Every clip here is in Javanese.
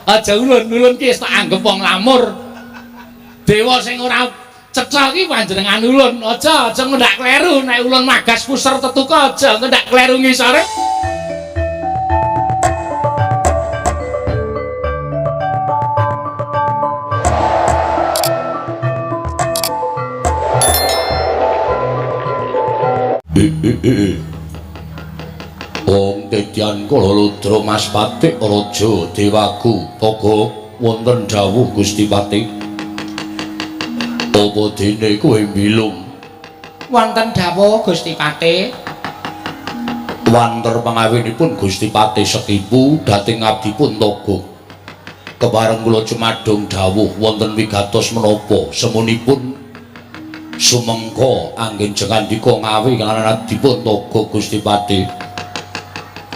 Aja ulun ki tak anggap wong lamur. Dewa sing ora cecak iki panjenengan ulun. Aja ngendak kleru nek ulun magas puser tetuka aja ngendak kleru ngisore. Om tetian kula Ludra Mas Patik Raja Dewaku Pogo wonten dawuh Gusti Patik. Apa dene kowe mbilung? Wonten dawuh Gusti Patik. Wanter pangawinipun Gusti Patik Sekipu dhateng abdipun Togo. Kepareng kula cumadung dawuh wonten wigatos menapa semunipun sumengko anggen jengandika ngawi kalanan abdipun Togo Gusti Patik.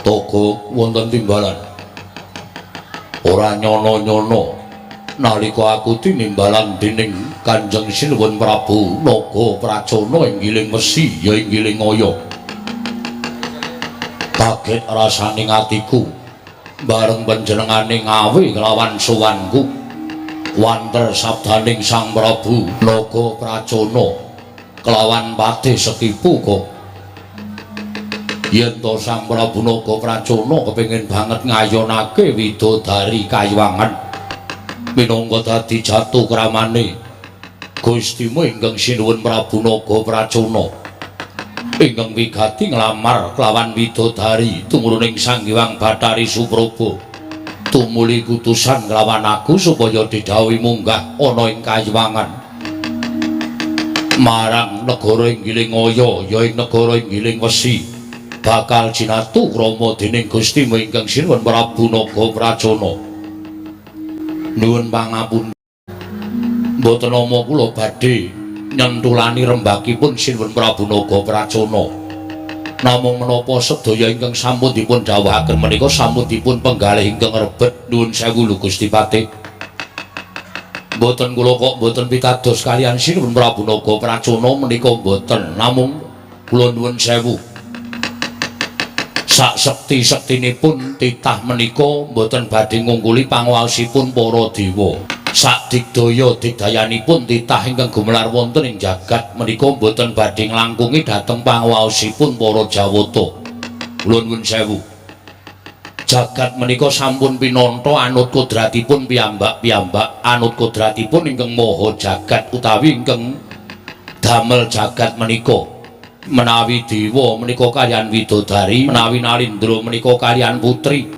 Togo wonten timbalan ora nyono-nyono nalika aku tinimbalan dening Kanjeng Sinuwun Prabu Naga Pracana ing Giling Wesi ya ing Giling Ngaya. Kaget rasaning atiku bareng panjenengane ngawe kelawan sowanku wanter sabdaning Sang Prabu Naga Pracana kelawan Patih Sekipu kok. Yen to Sang Prabu Naga Pracana kepengin banget ngayonake widodari Kayuwangan minangka dadi jatuh kramane Gustimu ingkang Sinuwun Prabu Naga Pracana ingkang wigati nglamar kelawan widodari tumuruning Sang Hyang Bathari Supraba tumuli kutusan kelawan aku supaya didhawuhi munggah ana ing Kayuwangan marang negara ing Giling Ngaya ya ing negara ing Giling Wesi bakal jinatu krama dening Gustimu ingkang Sinuwun Prabu Naga Pracana. Nuwun pangapunten. Mboten nama kula badhe nyentulani rembakipun Sinuwun Prabu Naga Pracana. Namung menapa sedaya ingkang sampun dipun dawuhaken menika sampun dipun penggalih ingkang rebet nuwun sewu lho Gusti Patik. Mboten kula kok mboten pitados kalian Sinuwun Prabu Naga Pracana menika mboten, namung kula nuwun sewu. Sak sekti-sektinipun titah menika mboten badhe ngungkuli panguwasipun para dewa. Sak digdaya digdayanipun titah ingkang gumelar wonten ing jagat menika mboten badhe nglangkungi dhateng panguwasipun para Jawata. Kula nuwun sewu. Jagat menika sampun pinanta anut kodratipun piyambak-piyambak, anut kodratipun ingkang maha jagat utawi ingkang damel jagat menika. Menawi dewa menika kaliyan widodari, menawi Nalindra menika kaliyan putri,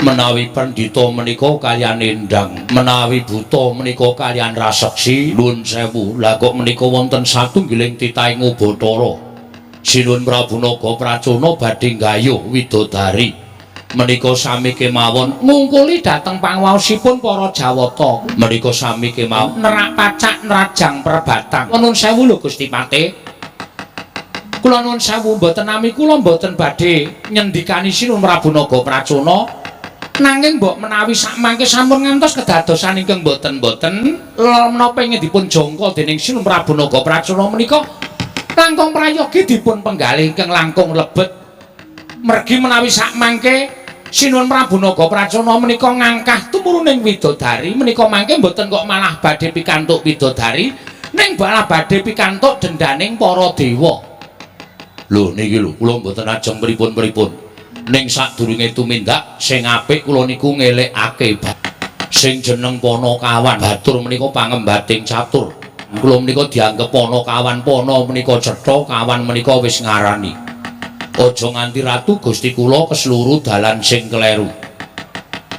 menawi pandhita menika kaliyan endang, menawi buta menika kaliyan raseksi. Nuwun sewu, lha kok menika wonten satunggiling titahing Ubathara Sinuwun Prabu Naga Pracana badhe nggayuh widodari menika sami kemawon ngungkuli dhateng panguwasipun para Jawata. Menika sami kemawon nerak pacak nerajang perbatang. Nuwun sewu lho Gusti Patik. Kula nuwun sewu mboten nami kula mboten badhe nyendikani Sinuwun Prabu Naga Pracana nanging mbok menawi sakmangke sampun ngantos kedadosan ingkang mboten-mboten menapa ingkang dipun jangka dening Sinuwun Prabu Naga Pracana menika langkung prayogi dipun penggalih ingkang langkung lebet mergi menawi sakmangke Sinuwun Prabu Naga Pracana menika ngangkah tumuruning widodari menika mangke mboten kok malah badhe pikantuk widodari ning malah badhe pikantuk dendaning para dewa. Lho niki lho kula mboten ajeng pripun-pripun. Ning sadurunge tumindak sing apik kula niku ngelekake sing jeneng Panakawan. Batur menika pangembating catur. Kula menika dianggep Panakawan, Pana menika cetha, kawan menika wis ngarani. Aja nganti ratu Gusti kula kesluru dalan sing kleru.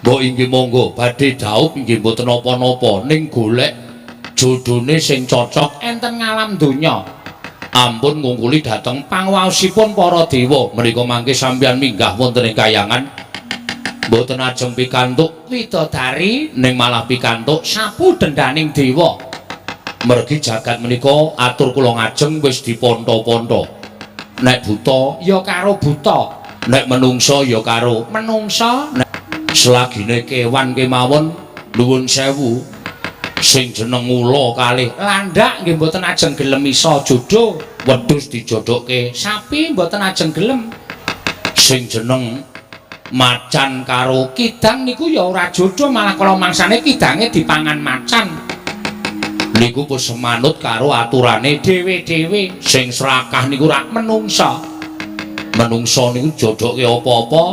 Mbok inggih monggo badhe dhaup inggih mboten napa-napa ning golek jodhone sing cocok enten ngalam donya. Ampun ngungkuli dhateng panguwasipun para dewa menika mangke sampeyan minggah wonten ing Kayuwangan mboten ajeng pikantuk widodari ning malah pikantuk sapu dendaning dewa. Mergi jagat menika atur kula ngajeng wis diponto-ponto. Nek buta ya karo buta, nek menungsa ya karo menungsa. Selagine kewan kemawon nuwun sewu sing jeneng ula kalih landhak nggih mboten ajeng gelem isa jodho, wedhus dijodhoke sapi mboten ajeng gelem. Sing jeneng macan karo kidang niku ya ora jodoh malah kala mangsane kidange dipangan macan. niku wis manut karo aturane Dhewe-dhewe sing serakah niku rak menungsa. menungsa niku jodoke apa-apa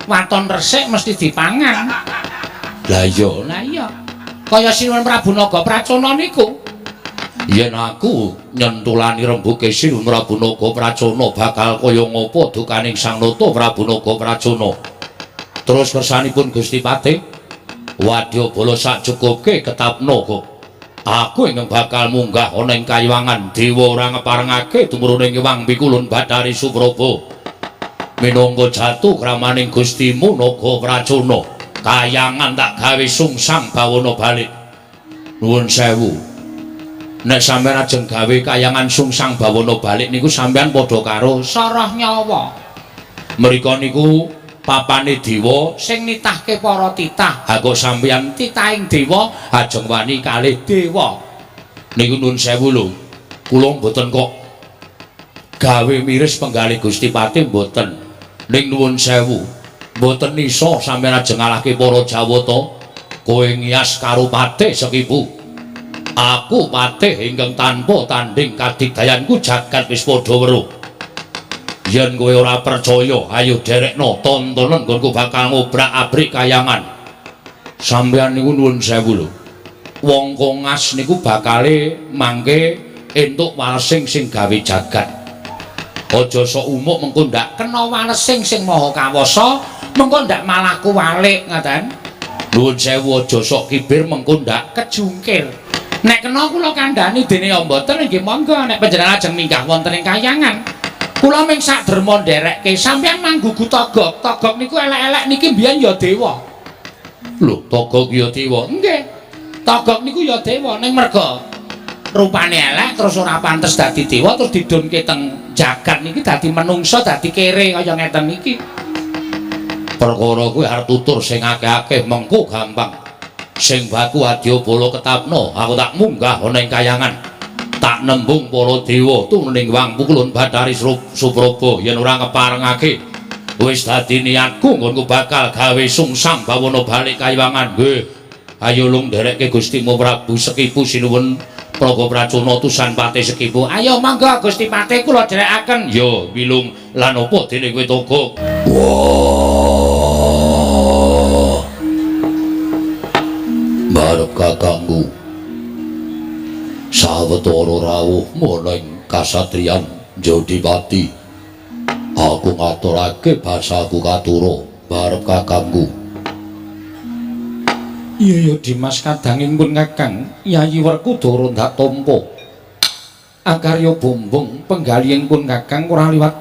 Waton resik mesti dipangan. lah iya Lah iya. Kaya Sinuwun Prabu Naga Pracana niku. yen aku nyentulani rembuge Sinuwun Prabu Naga Pracana bakal kaya ngapa dukaning Sang Nata Prabu Naga Pracana. Terus kersanipun Gusti Patih, wadyabala sak cukupke ketapna kok. Aku ingkang bakal munggah ana ing kayiwangan dewa ora ngeparengake tumurune Hyang Pikulun Bathari Supraba. Minangka jatuh kramaning Gustimu Naga Pracana, kayangan tak gawe sungsang bawana balik. Nuwun sewu. Nek sampeyan ajeng gawe kayangan sungsang bawana balik niku sampeyan padha karo Soroh nyawa mriko niku papane dewa sing nitahke para titah. aku sampeyan Titahing dewa ajeng wani kalih dewa. niku nuwun sewu lho. Kula mboten kok gawe miris penggalih Gusti Patih mboten. Ning nuwun sewu, mboten iso sampeyan ajeng ngalahke para Jawata. Kowe ngias karo Patih Sekipu. Aku Patih ingkang tanpa tanding kadigdayanku jagat wis padha weruh. Yen kowe ora percaya, ayo derekno tontonan nggonku bakal ngobrak-abrik kayangan. Sampeyan niku nuwun sewu lho. Wong kongas niku bakale mangke entuk walesing sing gawe jagat. Aja sok umuk mengko ndak Kena walesing sing maha kawasa, mengko ndak malah kuwalik ngoten. nuwun sewu aja sok kibir mengko ndak Kejungkir. Nek kena kula kandhani dene ya mboten nggih monggo nek panjenengan ajeng minggah wonten ing kayangan. Kula ming sak derma nderekke sampeyan manggugu togok. Togok niku elek-elek niki mbiyen ya dewa. lho togok ya dewa. Nggih. Togok niku ya dewa ning merga rupane elek terus ora pantes dadi dewa terus didunke teng jagat niki dadi menungsa dadi kere kaya ngeten niki. Perkara kuwi arep tutur sing akeh-akeh mengko gampang. Sing baku wadyabala ketapna, aku tak munggah ana ing kayangan. Tak nembung para dewa turuning Hyang Pikulun Bathari Supraba yen ora ngeparengake. Wis dadi niatku nggonku bakal gawe sungsang bawana balik kayiwangan. Nggih. Ayo lung nderekke Gustimu Prabu Sekipu Sinuwun Praga Pracana tusan Patih Sekipu. Ayo monggo Gusti Patih kula dherekaken. Yo wilung lan apa dene kowe togok. Barep kakangku sawetara rawuh maning kasatriyan Jodipati. Aku ngaturake basaku katura barep kakangku. Iya ya Dimas kadanging pun Kakang Yayi Werkudara ndak tampa. Akarya bombong penggalihing pun Kakang ora liwat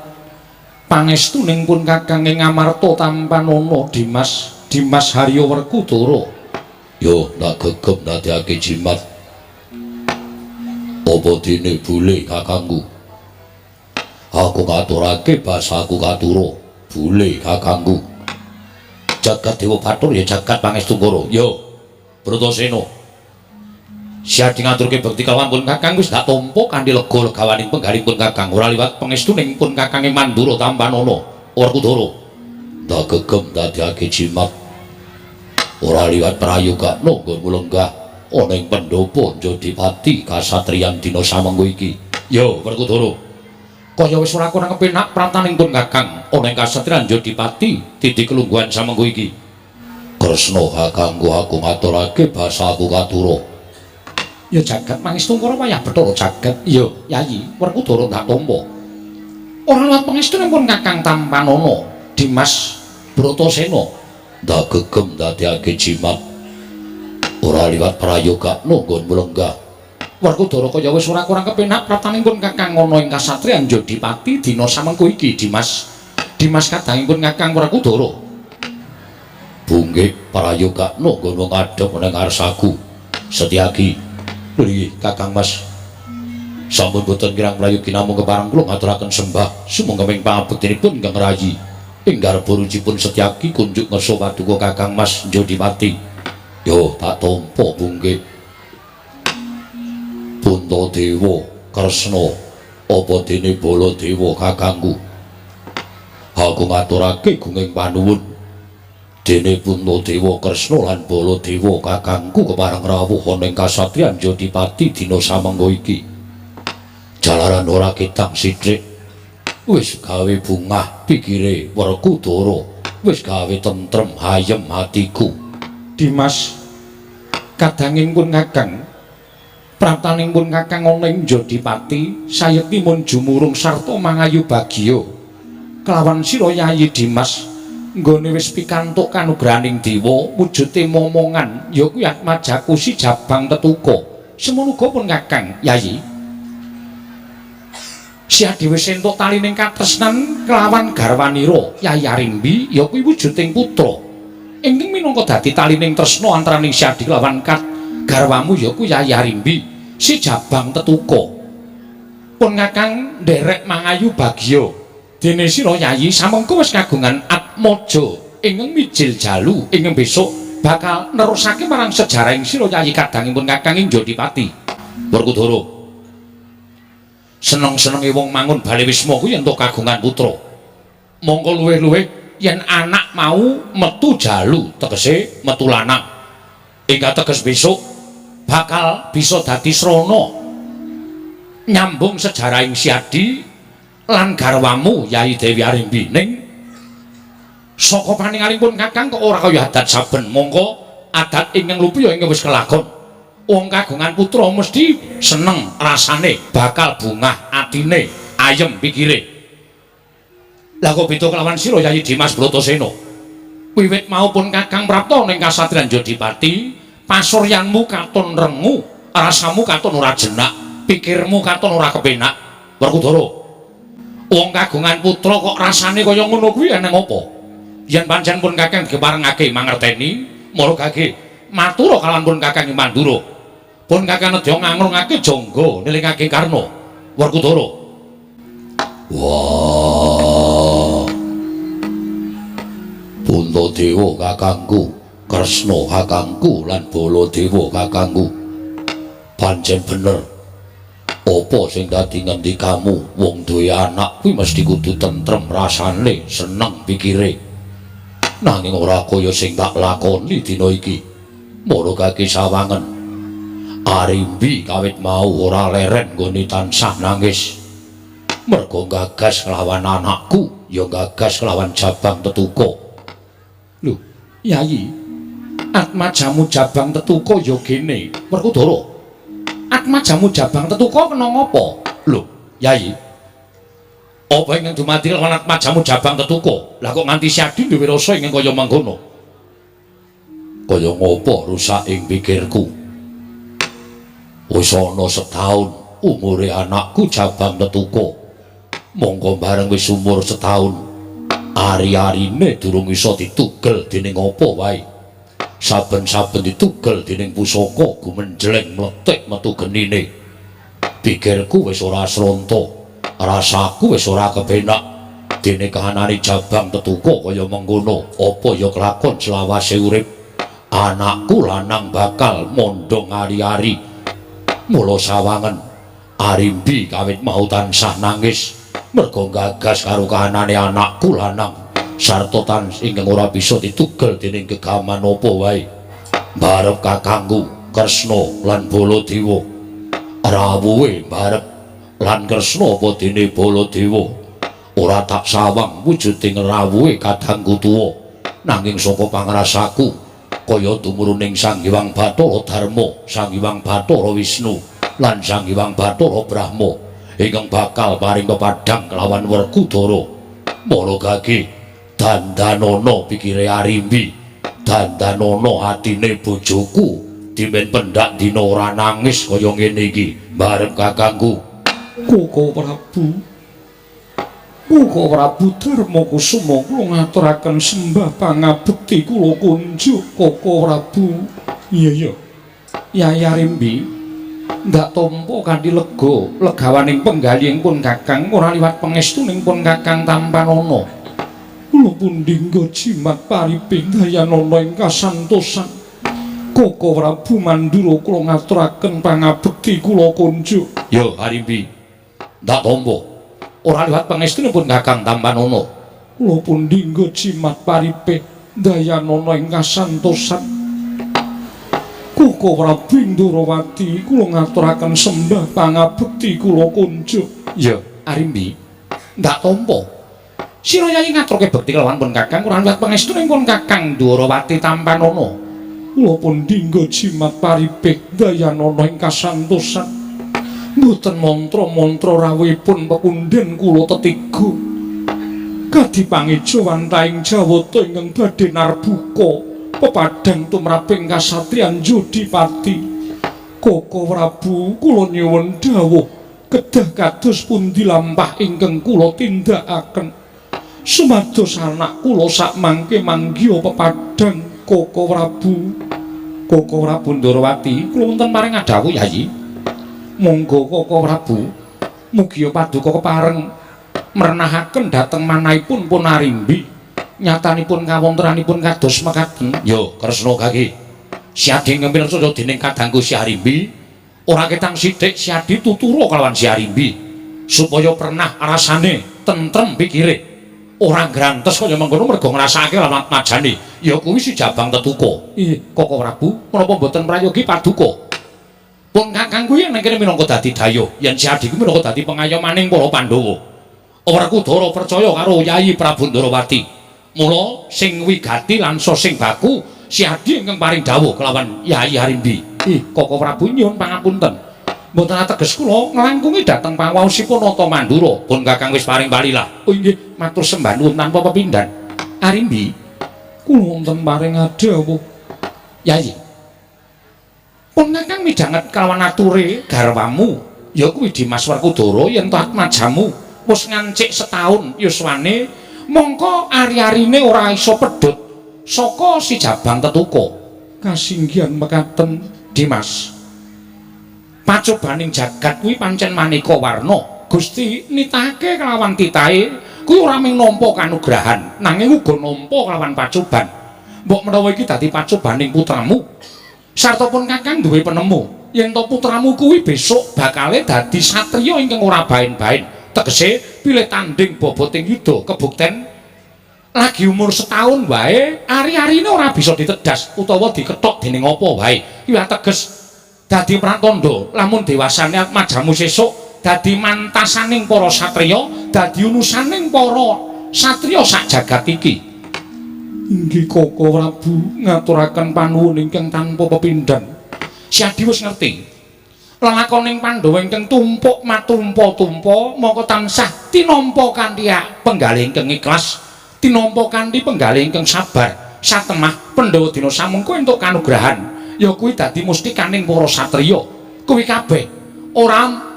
pangestuning pun Kakang ing Amarta Tampanana Dimas Harya Werkudara. Yo tak gegep ndadekake jimat. Apa dene bule kakangku? Aku ngaturake basaku katura bule kakangku. Jagat Dewa Bathara ya jagat Pangestungkara. Yo Bratasena. Siadi ngaturke bekti kelawan pun kakang wis dak tampa kanthi lega legawaning penggalih pun kakang ora liwat pangestuning pun kakang ing Mandura Tampanana Werkudara. Tak gegem ndadekake jimat. Ora liwat prayogakna nggonmu lenggah ana ing pendopo Jodipati kasatriyan dina samengko iki. Yo Werkudara. Kaya wis ora kurang kepenak prataning pun kakang ana ing kasatriyan Jodipati didi kelungguhan samengko iki. Kresna kakangku aku ngaturake basaku katura. Ya jagat Pangestungkara wayah Bathara jagat. Yo Yayi Werkudara ndak tampa. Ora liwat pangestuning pun Kakang Tampanana Dimas Bratasena. Ndak gegem ndadekake jimat. Ora liwat prayogakna nggonmu lenggah. Werkudara kaya wis ora kurang kepenak pratanipun Kakang ana ing kasatriyan Jodipati dina samengko iki Dimas kadangipun Kakang Werkudara. Bunggih prayogakna nggonmu ngadhep ning ngarsaku. Setyaki. Nggih Kakang Mas. Sampun boten kirang prayogi namung kepareng kula ngaturaken sembah sumangga ing pangabektinipun ingkang rayi. Ing garba rucipun Setyaki kunjuk ngersa paduka Kakang Mas Jodipati. Yo tak tampa bunggih. Puntadewa Kresna apa dene Baladewa kakangku. Aku ngaturake gunging panuwun dene Puntadewa Kresna lan Baladewa kakangku kepareng rawuh ana ing kasatriyan Jodipati dina samengko iki. Jalaran ora ketang sithik wis gawe bungah pikire Werkudara, wis gawe tentrem hayem hatiku. Dimas, kadangipun Kakang, pratanipun Kakang ana ing Jodipati sayekipun jumurung sarta mangayu bagya. Kelawan sira Yayi Dimas, nggone wis pikantuk kanugrahaning dewa, wujude momongan ya kuwi Atmajaku si Jabang Tetuka. Semono uga pun Kakang Yayi. Sia dhewe entuk talining katresnan kelawan garwanira Yayi Arimbi ya kuwi wujuding putra. Ingkang minangka dadi talining tresna antaraning Siadi kelawan garwamu ya kuwi Yayi Arimbi si Jabang Tetuka. Pun Kakang nderek mangayu bagya. Dene sira Yayi samengko wis kagungan atmaja ingkang mijil jalu ingkang besok bakal nerusake marang sejarahing sira Yayi kadangipun Kakang ing Jodipati. Werkudara, seneng-senenge wong mangun bale wisma kuwi entuk kagungan putra. Mongko luwih-luwih yen anak mau metu jalu tegese metu lanang. Ingkang teges besok bakal bisa dadi srana nyambung sejarahing Siadi lan garwamu Yayi Dewi Arimbi. Ning saka paningalipun Kakang kok ora kaya adat saben. Mongko adat ingkang lupi ya ingkang wis kelakon. Wong kagungan putra mesti seneng rasane, bakal bungah atine, ayem pikire. Lah kok beda kelawan sira Yayi Dimas Bratasena. Wiwit maupun Kakang prapta ning kasatriyan Jodipati, pasuryanmu katon rengu, rasamu katon ora jenak, pikirmu katon ora kepenak. Werkudara, wong kagungan putra kok rasane kaya ngono kuwi eneng apa? Yen pancen pun Kakang diparengake mangerteni, mula gage matur kalawan pun Kakang Mandura. Pun Kakang nedya ngangrungake jangga nilingake Karna. Werkudara. Wah. Puntadewa kakangku, Kresna kakangku lan Baladewa kakangku. Pancen bener. Apa sing dadi ngendikamu wong duwe anak kuwi mesti kudu tentrem rasane, seneng pikire. Nanging ora kaya sing tak lakoni dina iki. Mara kaki sawangen Arimbi kawit mau ora leren nggone tansah nangis. Mergo gagas kelawan anakku, ya gagas kelawan Jabang Tetuka. Lho, Yayi, atmajamu Jabang Tetuka ya gene, Werkudara. Atmajamu Jabang Tetuka kena ngapa? Lho, Yayi. Apa ingkang dumadi kelawan atmajamu Jabang Tetuka? Lah kok nganti Siadi duwe rasa ingkang kaya mangkono? Kaya ngapa rusak ing pikirku? Wis ana setahun umure anakku Jabang Tetuka. Monggo bareng wis umur setahun, ari-arine durung iso ditugel dening apa wae. Saben-saben ditugel dening pusaka gumenjleng mletik metu genine. Pikirku wis ora sronta, rasaku wis ora kepenak. Dene kahanane Jabang Tetuka kaya mengkono, apa ya kelakon selawase urip. Anakku lanang bakal mondong ari-ari. Mula sawangen Arimbi kawit mau tansah nangis merga gagas karo kahanane anakku lanang sarta tansah ingkang ora bisa ditugel dening gegaman apa wae. Barep kakangku Kresna lan Baladewa, rawuhe barep lan Kresna apa dene Baladewa ora tak sawang wujuding rawuhe kadangku tuwa, nanging saka pangrasaku kaya tumurun ing Sang Hyang Bathara Darma, Sang Hyang Bathara Wisnu lan Sang Hyang Bathara Brahma ingkang bakal paring kepadhang kelawan Werkudara. Mala gage dandanana pikire Arimbi, dandanana atine bojoku dimen pendak dina ora nangis kaya ngene iki. Barep kakangku Koko Prabu Darma Kusuma kula ngaturaken sembah pangabekti kula kunjuk Koko Prabu. Iya. Yayi Arimbi ndak tampa kanthi lega legawaning penggalihing pun Kakang ora liwat pangestuning pun Kakang Tampanana. Kula pun dinggo jimat pariping dayanana ing kasantosan. Koko Prabu Mandura kula ngaturaken pangabekti kula kunjuk. Ya Arimbi, ndak tampa ora liwat pangestunipun Kakang Tampanana. Kula pun dinggo jimat paripe Dayanana ing kasantosan Koko Prabu Ndorowati kula ngaturaken sembah pangabekti kula kunjuk. Ya, Arimbi, ndak tampa. Sira Yayi ngaturke bekti kelawan pun Kakang kurang liwat pangestuning pun Kakang Ndorowati Tampanana. Kula pun dinggo jimat paribeh Dayanana ing kasantosan. Mboten mantra-mantra rawuhipun pepundhen kula tetiga. Kadi pangijo wantahing Jawata ingkang badhe narbuka pepadang tumraping kasatriyan Jodipati. Koko Prabu kula nyuwun dawuh kedah kados pundi lampah ingkang kula tindakaken. Sumados anak kula sak mangke manggya pepadang Koko Prabu. Koko Prabu Ndorowati kula wonten paring adhawuh Yayi. Monggo Koko Prabu mugi paduka kepareng merenahaken dhateng manahipun pun Arimbi. Nyatanipun kawontenanipun kados mekaten. Yo, Kresna Gage. Si Adi ngempirsa dening kadangku si Arimbi, ora ketang sithik si Adi tutura kalawan si Arimbi supaya pernah rasane tentrem pikire. Ora grantes kaya mengkono mergo ngrasake lawan majane. Ya kuwi si Jabang Tetuka. Ih, Koko Prabu, menapa mboten prayogi paduka? Pun Kakang kuwi nek kene minangka dadi dayuh, yen si Adi kuwi minangka dadi pengayomaning para Pandhawa. Ora kudara percaya karo Yayi Prabu Ndorowati. Mula sing wigati lan sing baku si Adi ingkang paring dawuh kelawan Yayi Arimbi. Koko Prabu nyuwun pangapunten. Mboten ateges kula nglangkungi dhateng panguwasipun Nata Mandura. Pun Kakang wis paring balilah. Oh nggih, matur sembah nuwun tanpa pepindhan. Arimbi, kula wonten paring dawuh. Yayi. Pun Kakang midhanget kelawan ature garwamu, ya kuwi Dimas Werkudara yen taat majamu wis ngancik setahun yuswane. Mongko ari-arine ora iso pedhot saka si Jabang Tetuka. Kasinggihan mekaten Dimas. Pacobaning jagat kuwi pancen maneka warna. Gusti nitahake kelawan titahe kuwi ora mung nampa kanugrahan, nanging uga nampa kelawan pacoban. Mbok menawa iki dadi pacobaning putramu. Sarta pun Kakang duwe penemu, yen to putramu kuwi besok bakale dadi satriya ingkang ora baen-baen. Tegese pilih tanding boboting yuda kebukten lagi umur setahun wae ari-arine ora bisa ditedas utawa diketok dening apa wae. Kuwi ateges dadi pratandha lamun dewasane majamu sesuk dadi mantasaning para satriya, dadi unusaning para satriya sak jagat iki. Inggih Koko Prabu ngaturaken panuwun ingkang tanpa pepindhan. Si Adi wis ngerti. Lelakoning Pandhawa ingkang tumpuk matumpa-tumpa mongko tansah tinampa kanthi penggalih ingkang ikhlas, tinampa kanthi penggalih ingkang sabar, satemah Pandhawa dina samengko entuk kanugrahan, ya kuwi dadi mustikaning para satriya. Kuwi kabeh ora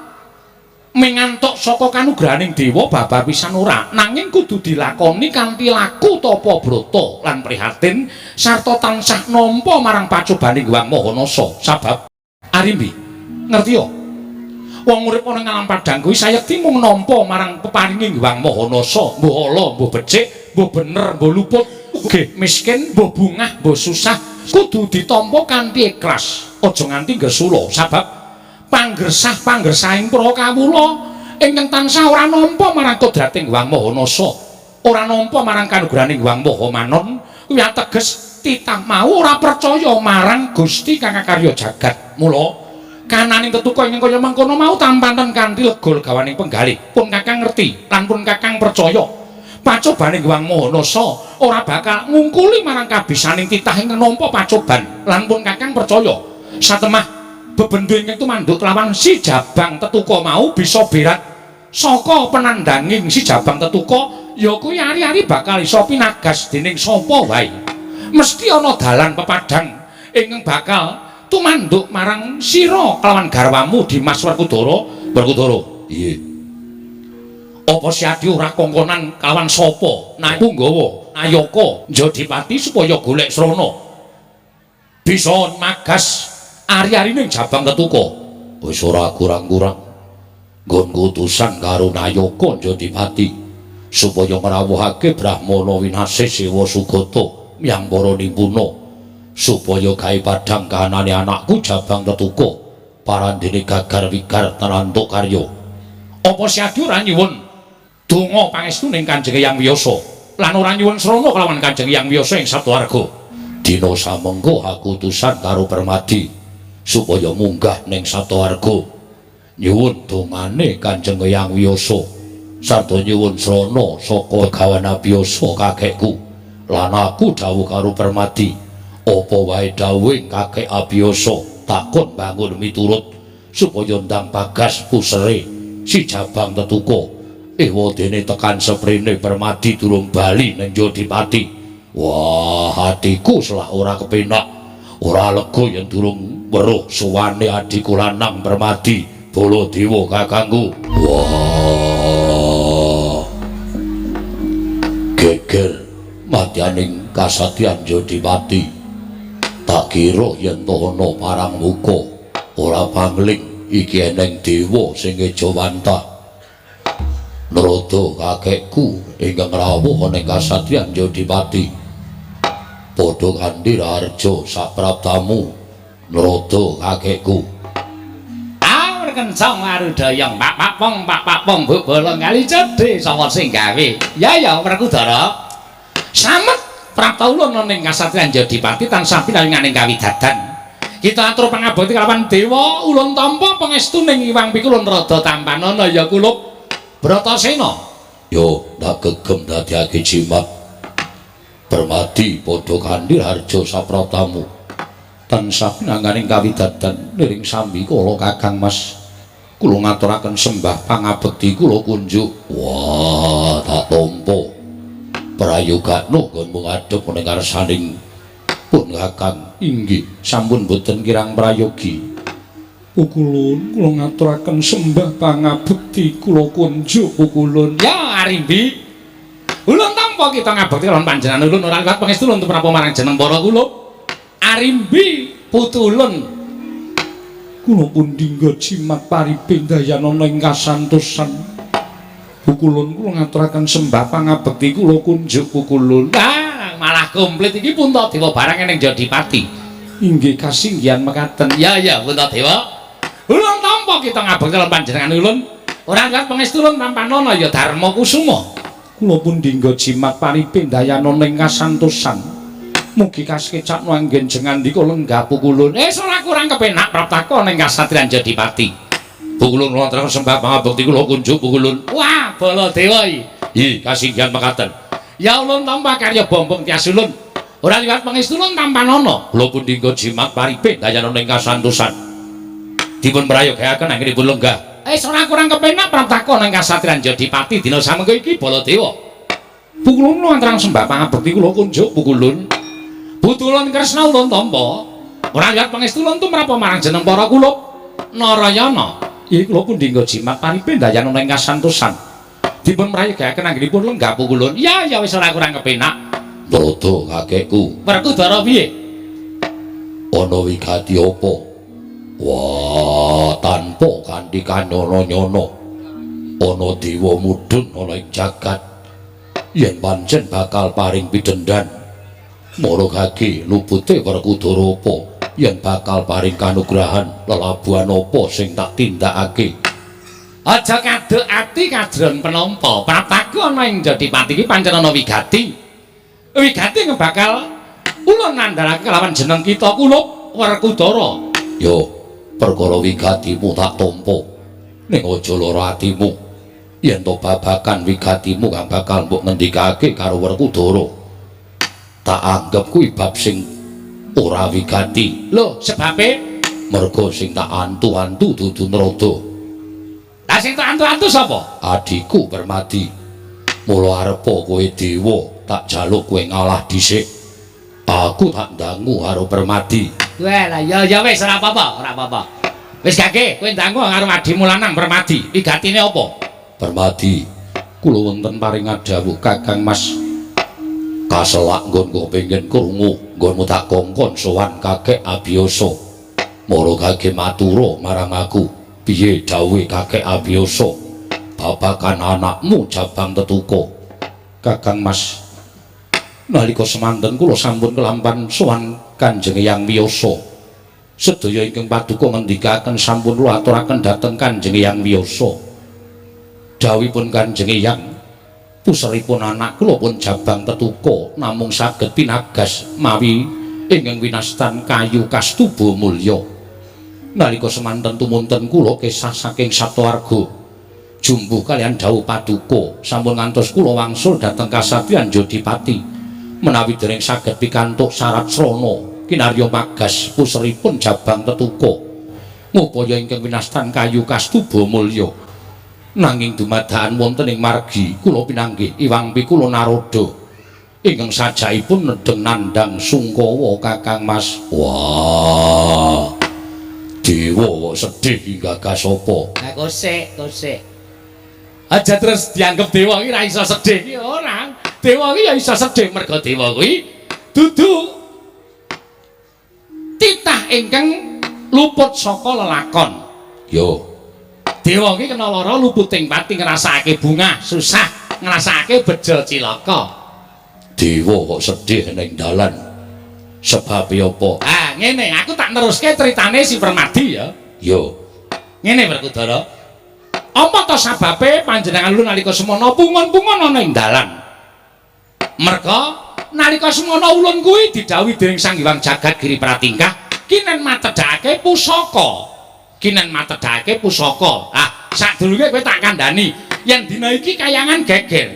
mengantuk saka kanugrahaning dewa babar pisan ora, nanging kudu dilakoni kanthi laku tapa brata lan prihatin sarta tansah nampa marang pacobaning Hyang Mahanasa. Sabab Arimbi ngerti yo wong urip ana ing alam padang kuwi sayekti mung nampa marang peparinging Hyang Mahanasa, mbuh ala mbuh becik mbuh bener mbuh luput nggih miskin mbuh bungah mbuh susah kudu ditampa kanthi ikhlas aja nganti gesula. Sabab panggersah-panggersahing para kawula ingkang tansah ora nampa marang kodrating Hyang Mahanasa, ora nampa marang kanugrahaning Hyang Mahamanon, kuwi ateges titah mau ora percaya marang Gusti kang karya jagat. Mula kananing Tetuka ingkang kaya mangkono mau tampanten kanthi lega gawaning penggalih. Pun Kakang ngerti lan pun Kakang percaya pacobaning Hyang Mahanasa ora bakal ngungkuli marang kabisaning titah ingkang nampa pacoban. Lan pun Kakang percaya satemah bebendho ingkang tumanduk kelawan si Jabang Tetuka mau bisa berat saka penandanging si Jabang Tetuka, ya kuwi ari-ari bakal iso pinagas dening sapa wae. Mesti ana dalan pepadang ingkang bakal tumanduk marang sira kelawan garwamu Dimas Werkudara. Werkudara, iye. Apa si Adi ora kongkonan kelawan sapa? Punggawa, Nayaka, Jodipati supaya golek srana bisa magas ari-arine Jabang Tetuka. Wis ora kurang-kurang nggonku utusan karo Nayaka Jodipati supaya ngrawuhake Brahmana Winasih Sewa Sugata miyang para nimpuna supaya gawe padhang kahanane anakku Jabang Tetuka parandene gagar wigar terantuk karya. Apa si Adi ora nyuwun donga pangestuning Kanjeng Hyang Wiyasa lan ora nyuwun srana kelawan Kanjeng Hyang Wiyasa ing Sabtuwarga. Dina samengko aku utusan karo Permadi supaya munggah ning Sabtuwarga nyuwun dongane Kanjeng Hyang Wiyasa sarta nyuwun srana saka gawan abiyasa kakekku lan aku dawuh karo Permadi apa wae dawuhing kakek abiyasa takon bangun miturut supaya ndang Bagas pusere si Jabang Tetuka wadene tekan seprene Permadi durung bali ning Jodipati. Wah, hatiku selak ora kepenak, ora lega yen durung weruh suwane adhiku lanang Permadi Baladewa kakangku. Wah, geger madyaning kasadyan Jodipati. Tak kira yen ana parang muka ora pangling iki eneng dewa sing Ejawantah. Narada kakekku ingkang rawuh ning kasadyan Jodipati. Padha kanthi Raharja sapraptamu Narada kakekku. Kencang marudayang pak pong bobolong kali cedhe sapa sing gawe. Ya Werkudara. Slamet prapta ulun ning kasadyan Jodipati tansah pinaringaning kawidadan. Kita atur pangabekti kalawan dewa ulun tampa pangestuning Iwang Pikulun Rada Tampanana ya kulup Bratasena. Yo tak gegem dadiake jimat. Permadi padha kanthi Raharja sapraptamu tansah pinanganing kawidadan niring sambi kala Kakang Mas. Kula ngaturaken sembah pangabekti kula kunjuk. Wah, tak tampa prayogano nggonmu ngadhep ning ngarsaning pun Kakang. Inggih, sampun boten kirang prayogi. Pukulun kula ngaturaken sembah pangabekti kula kunjuk Pukulun. Ya Arimbi. Ulun tampa kita ngabekti kalawan panjenengan ulun ora liwat pangestu ulun tumrap marang jeneng para kula. Arimbi putulun. Kula pun dinggo jimat paripendayana ing kasantosan. Pukulun kula ngaturaken sembah pangabekti kula kunjuk Pukulun. Malah komplit iki Puntadewa barang ning Jodipati. Inggih kasinggihan mekaten. Ya Puntadewa. Ulun tampa kita ngabekti kalawan panjenengan ulun ora liwat pangestu ulun Tampanana ya Darma Kusuma. Kula pun dinggo jimat paripendayana ing kasantosan. Mugi kaskecak anggen jengan ndika lenggah Pukulun. Ora kurang kepenak praptaka ning kasatriyan Jodipati. Pukulun wonten sembah pangabekti kula kunjuk Pukulun. Wah, Baladewa iki kasinggihan mekaten. Ya ulun tampa karya bombong tias ulun. Ora liwat pangestu ulun Tampanana. Kula pun dinggo jimat paripendayana ing kasantosan. Dipun prayogaken anggenipun lenggah. Ora kurang kepenak praptaka ning kasatriyan Jodipati dina samengko iki Baladewa. Pukulun wonten sembah pangabekti kula kunjuk Pukulun. Butulun Kresna ulun tampa. Ora liwat pangestu ulun tumrap marang jeneng para kulup Narayana. Iki kula pun dinggo jimat paripendayana ing kasantosan. Dipun prayogaken anggenipun lenggah Pukulun. Ya wis ora kurang kepenak. Narada kakekku. Werkudara piye? Ana wigati apa? Wah, tanpa kanthi kanyana-nyana ana dewa mudhun ana ing jagat yen pancen bakal paring pidendhan maragake lupute Werkudara apa yen bakal paring kanugrahan lelabuhan apa sing tak tindakake. Aja kaduk ati kadron penampa praptaku ana ing Jodipati iki pancen ana wigati ngebakal ulun nandharake kelawan jeneng kita kulup Werkudara. Yo perkara wigatimu tak tampa ning aja lara atimu yen to babakan wigatimu kang bakal mbok ngendikake karo Werkudara tak anggap kuwi bab sing ora wigati. Lho, sebabe merga sing tak antu-antu dudu Narada. Lah sing tak antu-antu sapa? Adhiku Permadi. Mula arepa kowe dewa tak jaluk kowe ngalah dhisik. Aku tak ndangu karo Permadi. Wah lah ya wis ora apa-apa. Wis gage kowe ndangu karo adimu lanang Permadi. Wigatine apa? Permadi, kula wonten paring dawuh Kakang Mas. Kaselak nggonku pengin krungu, nggonmu tak kongkon sowan kakek abiyasa. Mara kage matura marang aku, piye dawuhe kakek abiyasa babakan anakmu Jabang Tetuka. Kakang Mas, nalika semanten kula sampun kelampan sowan Kanjeng Hyang Wiyasa. Sedaya ingkang paduka ngendikaken sampun kula aturaken dhateng Kanjeng Hyang Wiyasa. Dawuhipun Kanjeng Hyang, puseripun anak kula pun jabang tetuko namung saged pinagas mawi ingkang winastan kayu kastuba mulya. Nalika semanten tumunten kula kesah saking Satwarga jumbuh kalian dawuh paduka sampun ngantos kula wangsul dhateng kasatriyan Jodipati menawi dereng saged pikantuk syarat srana kinarya magas puseripun jabang tetuko ngupaya ingkang winastan kayu kastuba mulya. Nanging dumadakan wonten ing margi kula pinanggih Iwang Pikula Naroda ingkang sajaipun nedeng nandhang sungkawa Kakang Mas. Wah, dewa sedih gagas apa? Nah kosek. Aja terus dianggep dewa iki ra iso sedih iki ora. Dewa iki ya iso sedih merga dewa kuwi dudu titah ingkang luput saka lelakon. Yo, dewa iki kena lara luputing pati ngrasakake bungah susah, ngrasakake bejo cilaka. dewa kok sedih ning dalan. Sebab apa? Ah, ngene, aku tak neruske critane si Permadi ya. Yo, Ngene Werkudara. Apa to sababe panjenengan lu nalika semana pungon-pungon ana ing dalan? Merga nalika semana ulun kuwi didhawuhi dening Sang Hyang Jagat Giri Pratingkah kinen matedhake pusaka. Ah, sadurunge kowe tak kandhani yen dina iki kayangan geger.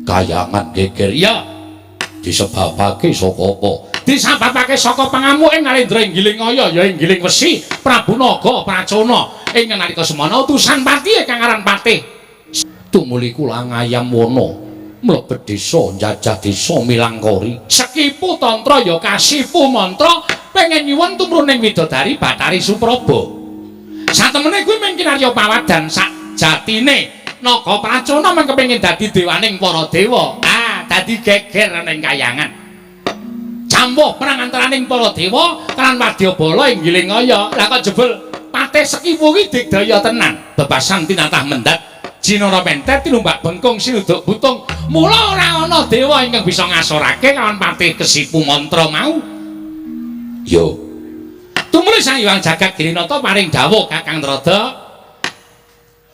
kayangan geger Iya, disebabake saka apa? disababake saka pangamuking Nalendra Inggilingaya ya Inggiling Wesi Prabu Naga Pracana ing nalika semana utusan patihe kang aran Patih Tumuli kula ngayam wana mlebet desa njajah desa Milangkori. Sekipu tantra ya kasipu mantra pengen nyuwun tumruning widodari Bathari Supraba. Satemene kuwi mung kinarya pawadan sakjatine Naga Pracana mung kepengin dadi dewaning para dewa. Ah, dadi geger ana ing kayangan. Campuh perang antaraning para dewa kan Wadyabala Inggilingaya. Lah kok jebul Patih Sekipu iki digdaya tenan. Bebasan tinatah mendat Jinara mentet tinumbak bengkung sinuduk butung. Mula ora ana dewa ingkang bisa ngasorake kawan Patih Kesipu mantra mau. Yo, Tumuli Sang Hyang Jagat Girinata paring dawuh Kakang Trada.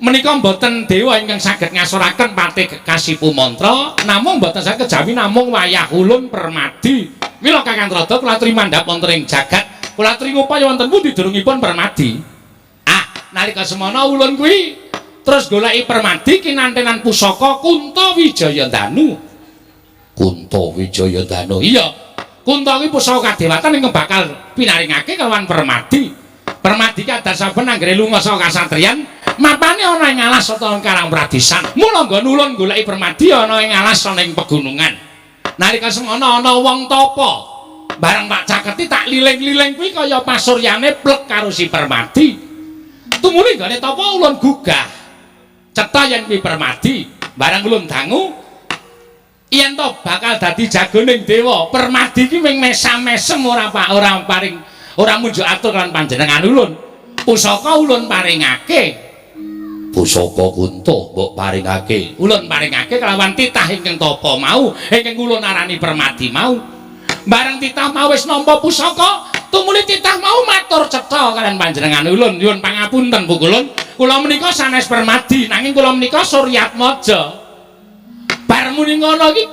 Menika mboten dewa ingkang saged ngasoraken Patih Kesipu mantra, namung mboten saged jawi namung wayah ulun Permadi. Mila Kakang Trada kula aturi mandhap wonten ing jagat, kula aturi ngupaya wonten pundi durungipun Permadi. Ah, nalika semana ulun kuwi terus goleki Permadi kinantenan pusaka Kunto Wijayandanu. Kunto Wijayandanu. Iya, Kunto kuwi pusaka kadewatan ingkang bakal pinaringake kelawan Permadi. Permadi kadar saben anggere lunga saka kasatriyan, mapane ana ing alas utawa karang pradisan. Mula nggon ulun goleki Permadi ana ing alas ana ing pegunungan. Nalika semana ana wong tapa. Bareng tak caketi tak liling-liling kuwi kaya pasuryane plek karo si Permadi. Tumuli gane tapa ulun gugah. Cetha yen kuwi Permadi, bareng ulun dangu yen to bakal dadi jagoning dewa. Permadi ki ming mesam-mesem ora munjuk atur lan panjenengan ulun. Pusaka ulun paringake. Pusaka Kunto mbok paringake. Ulun paringake kelawan titah ingkang tapa mau, ingkang ulun arani Permadi mau. Bareng titah mau wis nampa pusaka, tumuli titah mau matur cetha kalian panjenengan ulun. Nyuwun pangapunten Bu Kulun. Kula menika sanes Permadi nanging kula menika Suryatmaja. Bar muni ngono iki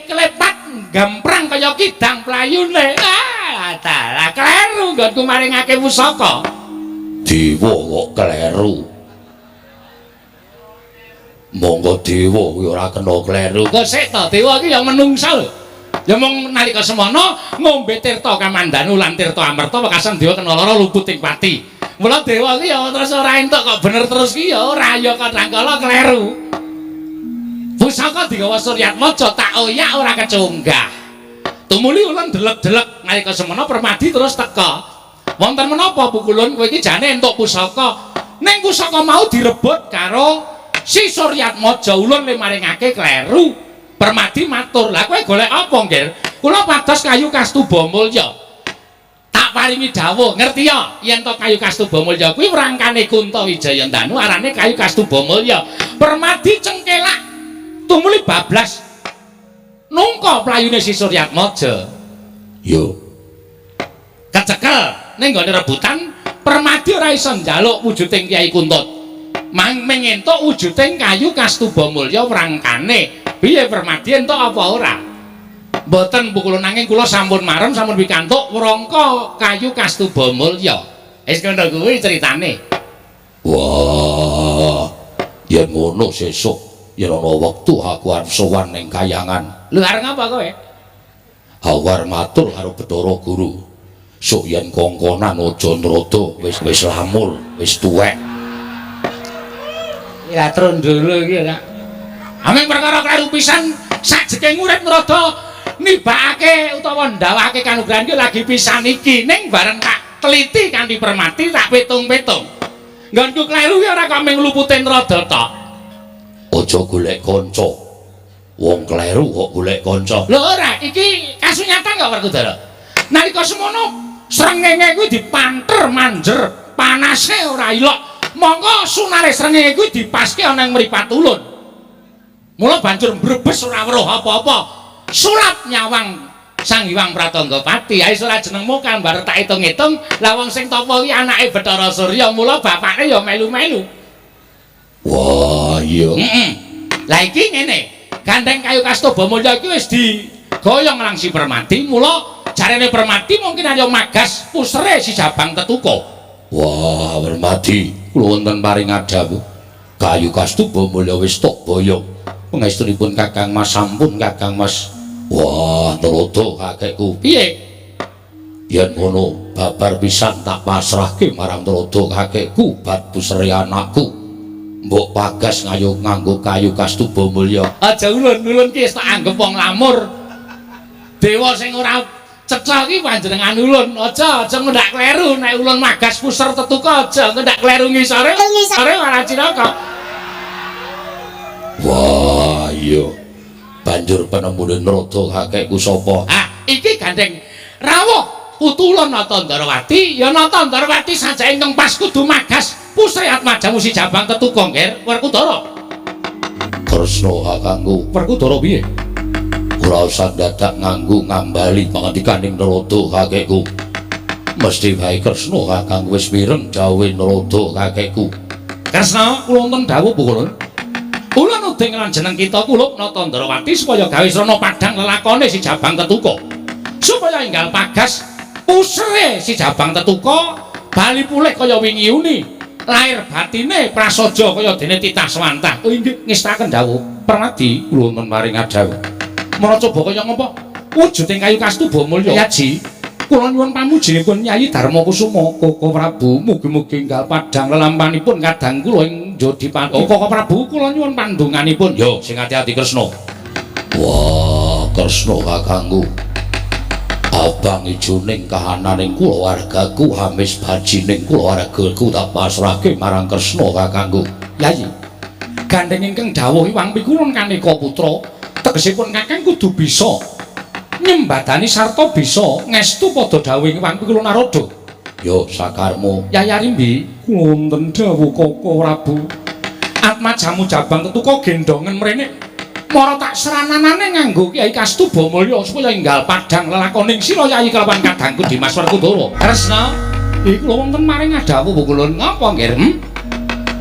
klepat gamprang kaya kidang playune. Ah, dalah kleru nggonku maringake pusaka. Dewa kok kleru. Monggo dewa kuwi ora kena kleru. Kok sik to dewa iki ya menungsa lho. Ya mung nalika semana ngombe tirta kamandanu lan tirta amerta wekasan dewa kena lara luputing pati. Mula dewa iki ya terus ora entuk kok bener terus ki ya ora ya kadangkala kleru. Pusaka digawa Suryatmaja tak oyak ora kecunggah. Tumuli ulun delek-delek nalika semana Permadi terus teka. Wonten menapa Bu Kulun kowe iki jane entuk pusaka. Ning pusaka mau direbut karo si Suryatmaja ulun le maringake kleru. Permadi matur, "Lah kowe golek apa, Nggir?" "Kula pados kayu kastuba mulya." Tak paringi dawuh, ngerti ya? Yen to kayu kastuba mulya kuwi wrangkane Kunto Wijayandanu arane kayu kastuba mulya. Permadi cengkelak tumuli bablas nungka playune si Suryatmaja. Yo, Kecekel ning nggone rebutan, Permadi ora iso njaluk wujuding Kyai Kunto ming entuk wujuding kayu Kastuba Mulya wrangkane. Piye Permadi entuk apa ora? Mboten Bu kula nanging kula sampun marem sampun pikantuk wrangka kayu Kastuba Mulya. Wis ngono kuwi critane. Wah, yen ngono sesuk yen ana wektu aku arep sowan ning Kahyangan. Lho arep ngapa kowe? Aku arep matur karo Bathara Guru. Sok yen kongkonan aja nrada wis lamul, wis tuwek. Ya trondolo iki ya. Ameng perkara kleru pisan sajeking urip nrada nibakake utawa ndawake kanugrahan iki lagi pisan iki ning bareng tak teliti kanthi Permati tak pitung-pitung. Nggonku kleru ki ora kok mung luputin nrada tok. Aja golek kanca. Wong kleru kok golek kanca. Lho ora, iki kasunyatan kok Werkudara. Nalika semono srengenge kuwi dipanter manjer, panase ora ilok. Monggo sunare srengenge kuwi dipaske ana ing mripat ulun. Mula banjur mbrebes ora weruh apa-apa. Sulap nyawang Sang Hyang Pratanggapati. Ae ora jenengmu kan bar tak hitung-hitung, lah wong sing tapa kuwi anake Bathara Surya, mula bapake ya melu-melu. Wah, iya. Lah iki ngene. Gandeng kayu Kastuba Mulya iki wis digoyong lang si Permati, mula jarene Permati mungkin ayo magas pusere si Jabang Tetuko. Wah, Permati, kula wonten paring adhawu. Kayu Kastuba Mulya wis tok boyong. Pangestunipun Kakang Mas sampun Kakang Mas. Wah, Narada kakekku. Piye? Yen ngono, babar pisan tak pasrahke marang Narada kakekku bab pusere anakku. Mbok Bagas nganggo kayu Kastuba Mulya. Aja ulun-ulun ki wis tak anggap wong lamur. Dewa sing ora cecak iki panjenengan ulun. Aja ngendak kleru nek ulun magas puser Tetuka, aja ngendak kleru ngisore. Ngisore ora cilaka. Wah, iya. Banjur penemune Narada kakekku sapa? Ah, iki gandeng rawuh putulun Natandrawati. Ya Natandrawati saja ingkang pas kudu magas pusre atmajamu si Jabang Tetuka, Nger Werkudara. Kresna kakangku. Werkudara piye? Ora usah dadak nganggo ngambali pangandikaning Narada kakekku. Mesti wae Kresna kakangku wis mireng dawuhe Narada kakekku. Kresna, kula wonten dawuh Bu Kulun. Kula nuding lan jeneng kita kulup Natandrawati supaya gawe srana padhang lelakone si Jabang Tetuka. Supaya enggal pagas pusre si Jabang Tetuka bali pulih kaya wingi uni. Lahir batine prasaja kaya dene titah swantah. Oh inggih ngestaken dawuh Permati kula wonten maring adhawuh. Mara coba kaya ngapa? Wujuding kayu Kastuba Mulya. Ya Ji, kula nyuwun pamujinipun Nyai Darmakusuma Koko Prabu mugi-mugi enggal padhang lelampanipun kadang kula ing Jodipati. Oh Koko Prabu kula nyuwun pandonganipun. Yo sing ati-ati Kresna. Wah, Kresna kakangku. Abang ijoning kahananing kulawargaku hamis bajining kulawargaku tak pasrahke marang Kresna kakangku. Yayi. Gandeng ingkang dawuh Hyang Pikulun Kanika Putra, tegesipun kakang kudu bisa nyembadani sarta bisa ngestu padha dawuhing Hyang Pikulun Narada. Yo sakarmu. Yayi Arimbi, kula wonten dawuh Koko Prabu. Atmajamu Jabang Tetuka gendongen mrene. Mara tak serananane nganggo Kyai Kastuba Mulya supaya enggal padhang lelakoning sira Yayi kelawan kadangku Dimas Werkudara. Kresna, iki kula wonten maring adhawuh Bu Kulun. Ngapa nggih?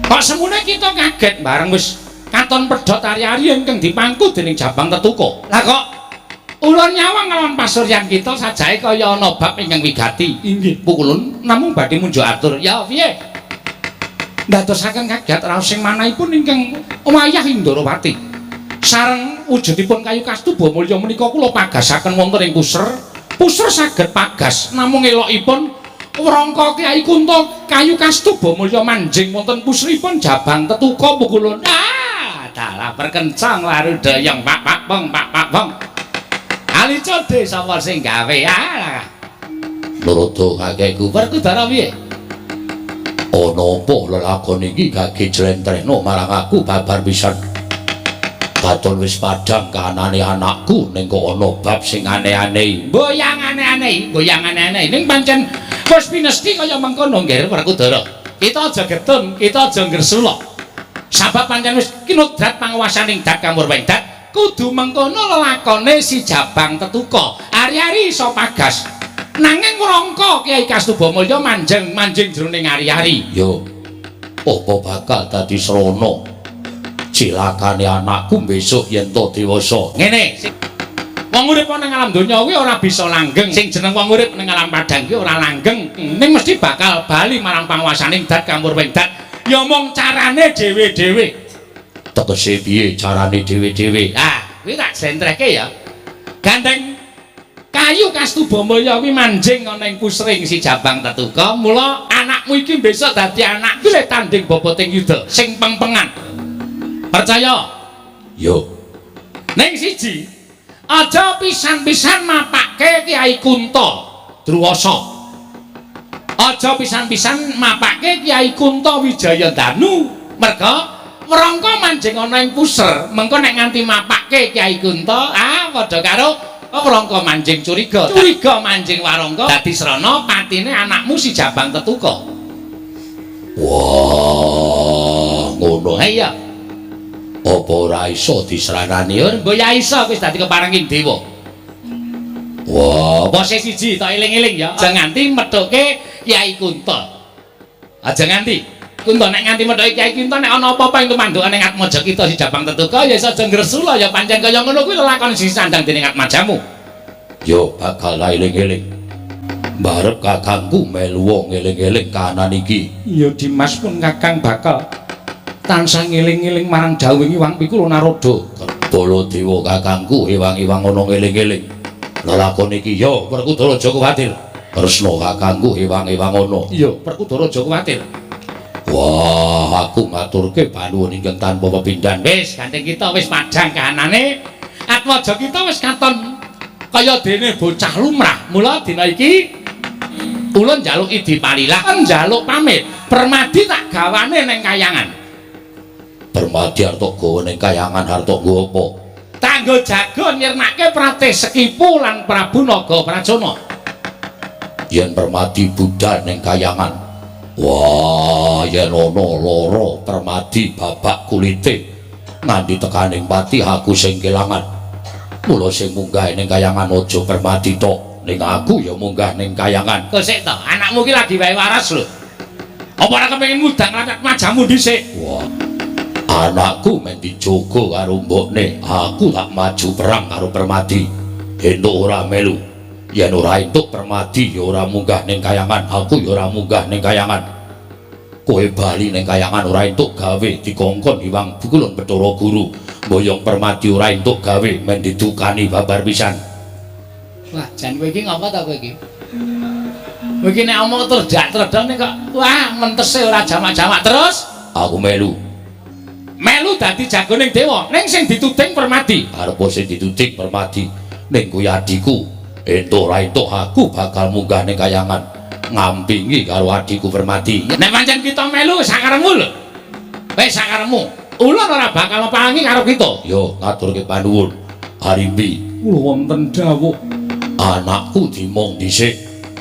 Kok semune kita kaget bareng wis katon pedhot ari-ari ingkang dipangku dening Jabang Tetuka. Lah kok ulun nyawang lawan pasuryan kita sajae kaya ana bab ingkang wigati. Inggih, Bu Kulun namung badhe munjuk atur. Ya piye? Ndadosaken kaget raos sing manahipun ingkang wayah Indrawati. Sareng wujudipun kayu Kastuba Mulya menika kula pagasaken wonten ing puser. Puser saged pagas namung elokipun wrangka Kyai Kunta kayu Kastuba Mulya manjing wonten puseripun Jabang Tetuka Bu Kulun. Ah, dalah perkencang laru dayang pak bong. Ali code sapa sing gawe? Ah. Narada kakekku. Werkudara piye? Ana apa lelakon iki gage jlentrehna marang aku babar pisan. Katon wis padhang kahanane anakku ning kok ana bab sing aneh-aneh. Goyang aneh-aneh. Ning pancen wis pinesti kaya mengkono nggih Werkudara. Kita aja getun, kita aja ngresula. Sabab pancen wis kinudrat panguwasaning Dat Kamurwendat, kudu mengkono lelakone si Jabang Tetuka. Ari-ari iso pagas. Nanging ngrangka Kyai Kastuba Mulya manjing jroning ari-ari. Yo. apa bakal dadi srana cilakane anakku besok yen to dewasa. Ngene, Wong urip ning alam donya kuwi ora bisa langgeng. Sing jeneng wong urip ning alam padang kuwi ora langgeng. Ning mesti bakal bali marang panguwasaning dat campur ping dat. Ya mung carane dhewe-dhewe. tegese piye carane dhewe-dhewe? Kuwi tak sentreke ya. Gandeng kayu Kastubamaya kuwi manjing ana ing pusring si Jabang Tetuka. Mula anakmu iki besok dadi anak kuwi tanding boboting yuda sing pengpengan. Percaya? Yo. Ning siji, aja pisan-pisan mapake Kyai Kunto Druwasa. Aja pisan-pisan mapake Kyai Kunto Wijayadanu. Merga merangka manjing ana ing puser, mengko nek nganti mapake Kyai Kunto, padha karo merangka manjing curiga. Curiga manjing warangka dadi srana patine anakmu si Jabang Tetuka. Wah, ngono Ya. apa ora iso disranani? Nggo ya iso wis dadi keparenging dewa. Wah, Bose siji tak eling-eling ya. Aja nganti methuke Kyai Kunto. Aja nganti. Kunto nek nganti methuke Kyai Kunto nek ana apa-apa ing tumandukane Atmaja kita si Jabang Tetuka ya iso aja ngresula ya pancen kaya ngono kuwi lelakon sing sandang dening Atmajamu. yo bakal eling-eling. Barep kakangku melu wong eling-eling kahanan iki. Ya Dimas pun Kakang bakal tansah ngeling-eling marang dawuh Iwang Pikul Narada. Baladewa kakangku ewang-ewang ana ngeling-eling. Lelakon iki yo Werkudara Jogowati. Kresna kakangku ewang-ewang ana. Iya, Werkudara Jogowati. Wah, aku ngaturke panuwun ingkang tanpa pepindhan. Wis, gandeng kita wis padhang kahanane. Atmaja kita wis katon kaya dene bocah lumrah. Mula dina iki ulun njaluk idi palilah, njaluk pamit. Permadi tak gawane ning kayangan. Permadi arep gawa ning kayangan arep nggo apa? Tanggo jago nyirnake Pratih Sekipu lan Prabu Naga Prajana. Yen Permadi budal ning kayangan. Wah, yen ana lara Permadi babak kulite nganti tekaning pati aku sing kelangan. Mula sing munggah ning kayangan aja Permadi tok, ning aku ya munggah ning kayangan. Kok sik to, anakmu ki lagi wae waras lho. Apa ora kepengin mudang latak majamu dhisik? Wah. Anakku men dijogo karo mbokne, aku tak maju perang karo Permadi. Entuk ora melu. Yen ora entuk Permadi ya ora munggah ning kayangan, aku ya ora munggah ning kayangan. Kowe bali ning kayangan ora entuk gawe dikongkon Iwang Bukulun Bathara Guru. Mboyong Permadi ora entuk gawe men didukani babar pisan. Wah, jan kowe iki ngapa ta kowe iki? Kowe iki nek omong terus dak tredone kok wah mentese ora jamak-jamak terus. Aku melu. Melu dadi jagoning dewa, ning sing dituding Permadi. Arep sing dituding Permadi. Ning kuwi adhiku. Entuk ora entuk aku bakal munggah ning kayangan ngampingi karo adhiku Permadi. Nek pancen kita melu sakaremu lho. Wis sakaremu. Ulun ora bakal mepangi karo kita. Yo ngaturke panuwun. Arimbi Kula wonten dawuh. anakku dimong dhisik.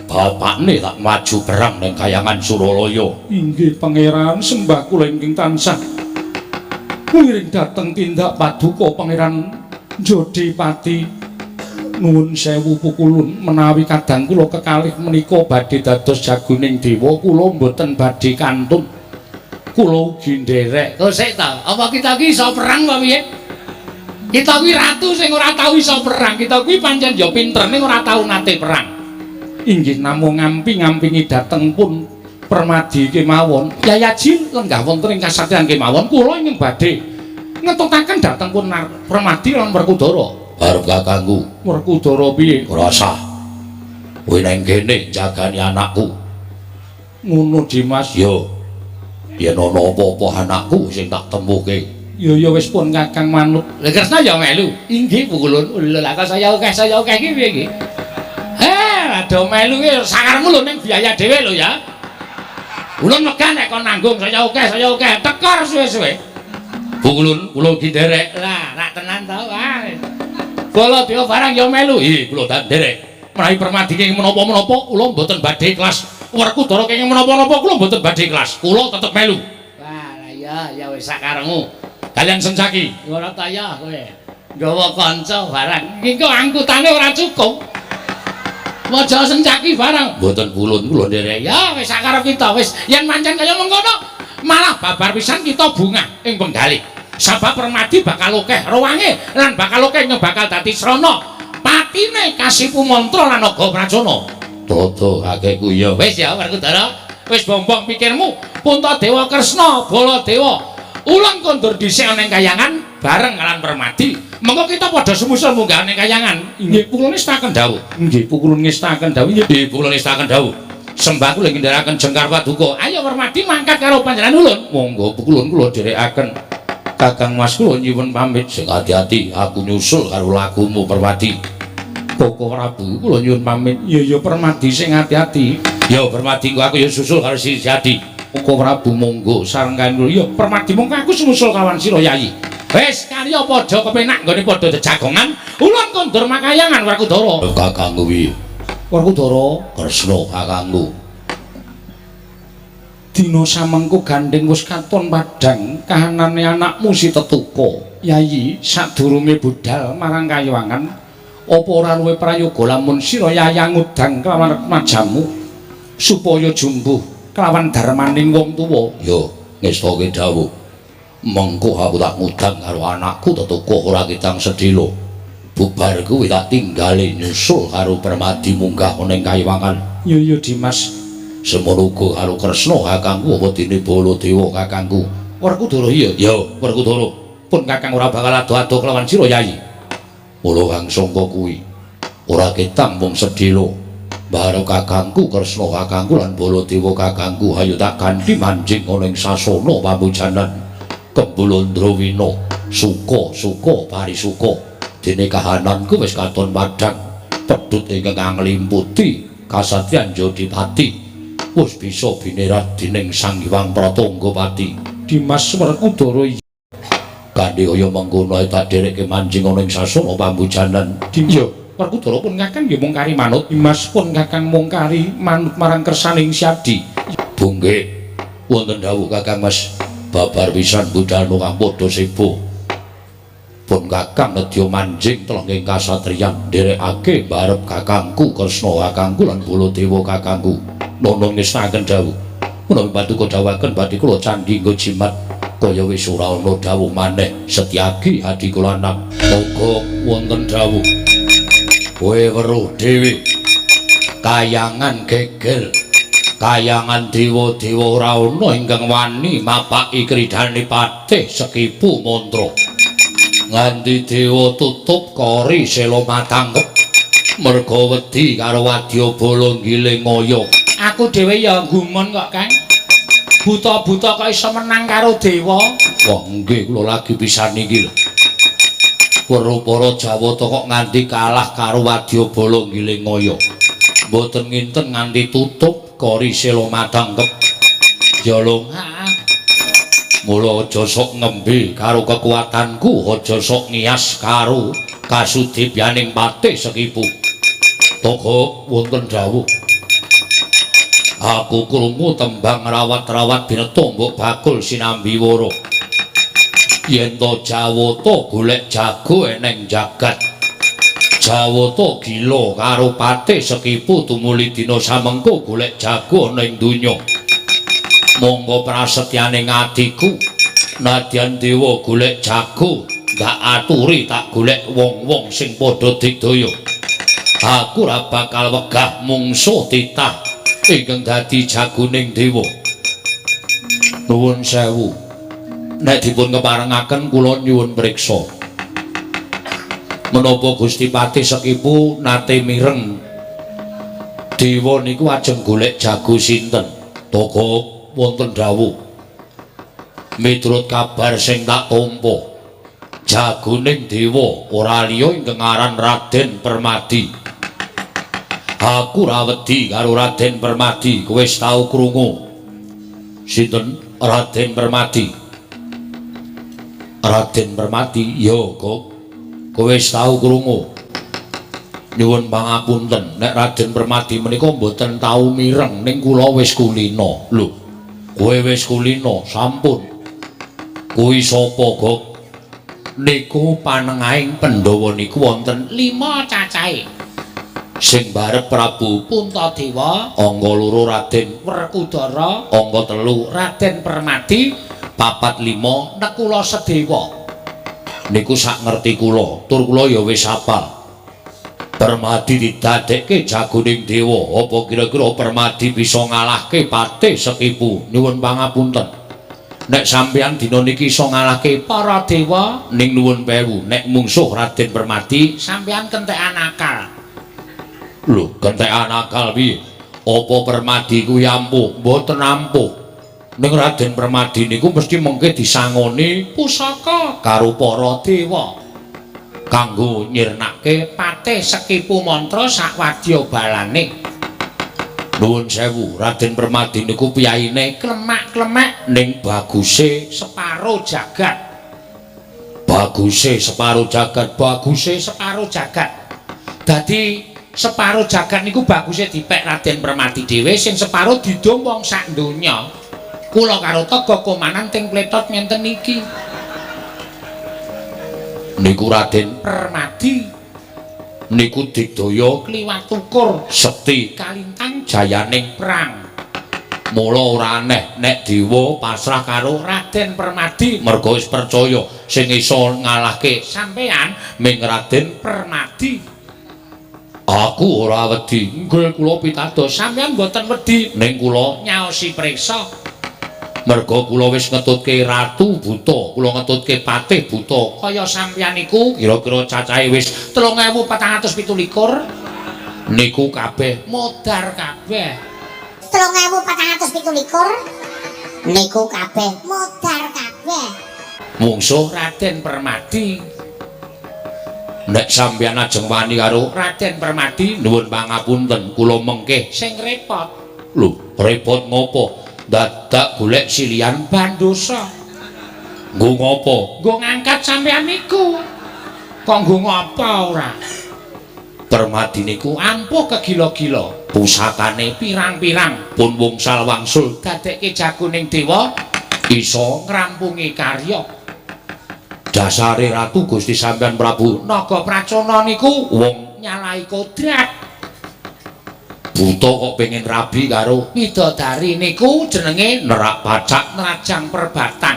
Bapakne tak maju perang ning kayangan Suralaya. Inggih Pangeran, sembah kula ingkang tansah wiring dhateng tindak paduka Pangeran Jodipati. Nuwun sewu pukulun menawi kadang kula kekalih menika badhe dados jagoning dewa, kula mboten badhe kantun. Kula ugi nderek. Kok sik ta, apa kita iki iso perang apa piye? Kita kuwi ratu sing ora tau iso perang. Kita kuwi pancen ya pinter ning ora tau nate perang. Inggih namung ngampi-ngampingi dhateng pun Permadi kemawon. Yayaji lenggah wonten ing kasatriyan kemawon kula ingkang badhe ngetutaken dhateng pun Permadi lan Werkudara. Arep kakangku, Werkudara piye? ora sah. Kowe nang kene jagani anakku. Ngono Dimas. Yo. Yen ana apa-apa anakku sing tak temuke. Ya wis pun Kakang manut. Lah Kresna ya melu. Inggih pukulun. Lha kok saya akeh iki piye iki? Rada melu ki sakaremu lho ning biaya dhewe lho ya. Ulun megah nek kon nanggung saya akeh. Tekor suwe-suwe. Pukulun kula ki nderek. Lah, rak tenan to, wah. Kula dewa barang ya melu. Kula tak nderek. Menawi Permadi kenging menapa-menapa kula mboten badhe ikhlas. Werkudara kenging menapa-menapa kula mboten badhe ikhlas. Kula tetep melu. Wah, ya wis sakaremu. Kalian Sencaki. Ora ta ya kowe. Nggawa kanca barang. Iki kok angkutane ora cukup. Waja Sencaki barang. Mboten pulun kula nderek. Ya wis sakarep kita wis yen pancen kaya mengkono malah babar pisan kita bungah ing penggalih. Sabab Permadi bakal akeh rowange lan bakal akeh bakal dadi srana patine Kasipu Mantra lan Naga Pracana. Toto kakekku ya. Wis ya Werkudara, wis bombong pikirmu. Puntadewa Kresna, Baladewa ulang kondur dhisik ana ing kayangan bareng lan Permadi. Mengko kita padha semusul munggah ning kayangan. Nggih, kula ngestaken dawuh. Nggih, kula ngestaken dawuh. Nggih, kula ngestaken dawuh. Sembah kula ngendharaken Jengkar Paduka. Ayo Permadi mangkat karo panjenengan ulun. Monggo pukulun kula dherekaken. Kakang Mas kula nyuwun pamit sing ati-ati aku nyusul karo lagumu Permadi. Koko Prabu kula nyuwun pamit. Ya Permadi sing ati-ati. Ya Permadi aku ya susul karo si Jadi. Koko Prabu monggo sareng kula. Ya Permadi monggo aku semusul kawan sira Yayi. Wis karya padha kepenak nggone padha dejagongan. Ulun kondur makayangan Werkudara. Kakangku piye? Werkudara Kresna kakangku. Dina samengko gandeng wis katon padhang kahanane anakmu si Tetuka. Yayi, sadurunge budal marang kayangan, apa ora luwih prayoga lamun sira Yayang ngudang kelawan majamu supaya jumbuh kelawan darmaning wong tuwa. Yo, ngestake dawuh. Mengko aku tak ngudang karo anakku Tetuka ora kitang sedhela. Bubar kuwi tak tinggale nyusul karo Permadi munggah ning kayangan. Yo Dimas. Semono uga karo Kresna kakangku apa dene Baladewa kakangku. Werkudara iya. Yo, Werkudara. Pun kakang ora bakal ado-ado kelawan sira Yayi. Mula kang sangka kuwi ora ketang mung sedhela. Baro kakangku Kresna kakangku lan Baladewa kakangku hayu tak ganti manjing ana ing sasana pamujanan Kembulandrawina suka parisuka. Dene kahananku wis katon padhang pedhut ingkang nglimputi kasatyan Jodipati wis bisa binerat dening Sang Hyang Pratanggapati. Dimas Werkudara Kanthi kaya mengkono tak dherekke manjing ana ing sasana pamujanan. Iya, Werkudara pun kakang nggih mung kari manut. Dimas pun kakang mung kari manut marang kersaning Syadi. Bungge wonten dawuh Kakang Mas babar pisan budal kang padha sebo. Pun kakang nedya manjing telenging kasatriyan nderekake barep kakangku Kresna kakangku lan Baladewa kakangku. Nono ngestaken dawuh. Menawi Paduka dawuhaken badhe kula candhi nggo jimat kaya wis ora ana dawuh maneh Setyaki adi kula anak. Moga wonten dawuh. Kowe weruh dhewe. Kayangan geger. Kayangan dewa-dewa ora ana ingkang wani mapaki kridhane patih Sekipu Mantra. Nganti dewa tutup kori sela matanggep merga wedi karo wadyabala ngiling ngaya. Aku dhewe ya gumun kok, Kang. Buta-buta kok iso menang karo dewa. Wah, nggih kula lagi pisan iki lho. Weruh para Jawata kok nganti kalah karo wadyabala ngiling ngaya. Mboten nginten nganti tutup kori sela matanggep. Jalung mula aja sok ngembe karo kekuatanku, aja sok ngias karo kasudibyaning patih Sekipu. Toga wonten dawuh. Aku krungu tembang rawat-rawat bineta mbok bakul sinambi wara. Yen to Jawata golek jago eneng jagat. Jawata gila karo patih Sekipu tumuli dina samengko golek jago ana ing donya. Monggo prasetyaning atiku nadyan dewa golek jago ndak aturi tak golek wong-wong sing padha digdaya. Aku ora bakal wegah mungsuh titah ingkang dadi jagoning dewa. Nuwun sewu. Nek dipun keparengaken kula nyuwun priksa. Menapa Gusti Patih Sekipu nate mireng dewa niku ajeng golek jago sinten? Toga wonten dawuh. Miturut kabar sing tak tampa, jagoning dewa ora liya ingkang aran Raden Permadi. Aku ora wedi karo Raden Permadi, kowe wis tau krungu. Sinten Raden Permadi? Raden Permadi, ya kok. Kowe wis tau krungu. Nyuwun pangapunten, nek Raden Permadi menika mboten tau mireng ning kula wis kulina. Lho, kowe wis kulina, sampun. Kuwi sapa, Gok? Niku panengahing Pandhawa niku wonten 5 cacahe. sing barep Prabu Puntadewa, angka 2 Raden Werkudara, angka 3 Raden Permadi, 4 5 Nekula Sedewa. Niku sak ngerti kula, tur kula ya wis hafal. Permadi didadekke jagoning dewa, apa kira-kira Permadi bisa ngalahke Patih Sekipu? Nyuwun pangapunten. Nek sampeyan dina niki iso ngalahke para dewa, ning nuwun pewu, nek mungsuh Raden Permadi, sampeyan kentekan akal. Lho, kentekan akal piye? Apa Permadi kuwi ampuh? Mboten ampuh. Ning Raden Permadi niku mesti mengke disangoni pusaka karo para dewa kanggo nyirnake Patih Sekipu mantra sakwadya balane. Nuwun sewu, Raden Permadi niku piyaine klemak-klemek ning baguse separo jagat. Baguse separo jagat, baguse separo jagat. Dadi separo jagat niku baguse dipek Raden Permadi dhewe, sing separo didom wong sak donya. Kula karo Togo Komanan ting Pletot ngenten iki. Niku Raden Permadi niku digdaya kliwat ukur sekti kalintang jayaning perang. Mula ora aneh nek dewa pasrah karo Raden Permadi merga wis percaya sing iso ngalahke sampean ming Raden Permadi. Aku ora wedi, nggih kula pitados sampean mboten wedi, ning kula nyaosi priksa. Merga kula wis ngetutke Ratu Buta, kula ngetutke Patih Buta. Kaya sampeyan niku kira-kira cacahe wis 3417. Niku kabeh modar kabeh. 3417. Niku kabeh modar kabeh. Mungsuh Raden Permadi. Nek sampeyan ajeng wani karo Raden Permadi, nuwun pangapunten, kula mengke sing repot. Lho, repot ngopo? Dadak golek silian bandosa. Nggo ngopo? Nggo ngangkat sampeyan niku. Kok nggo ngopo ora? Permadi niku ampuh kegila-gila. Pusakane pirang-pirang pun wungsal wangsul dadekke jagoning dewa iso ngrampungi karya. Dasare Ratu Gusti sampeyan Prabu Naga Pracona niku wong nyalahi kodrat. Buta kok pengen rabi karo widodari niku jenenge nerak pacak nerajang perbatang.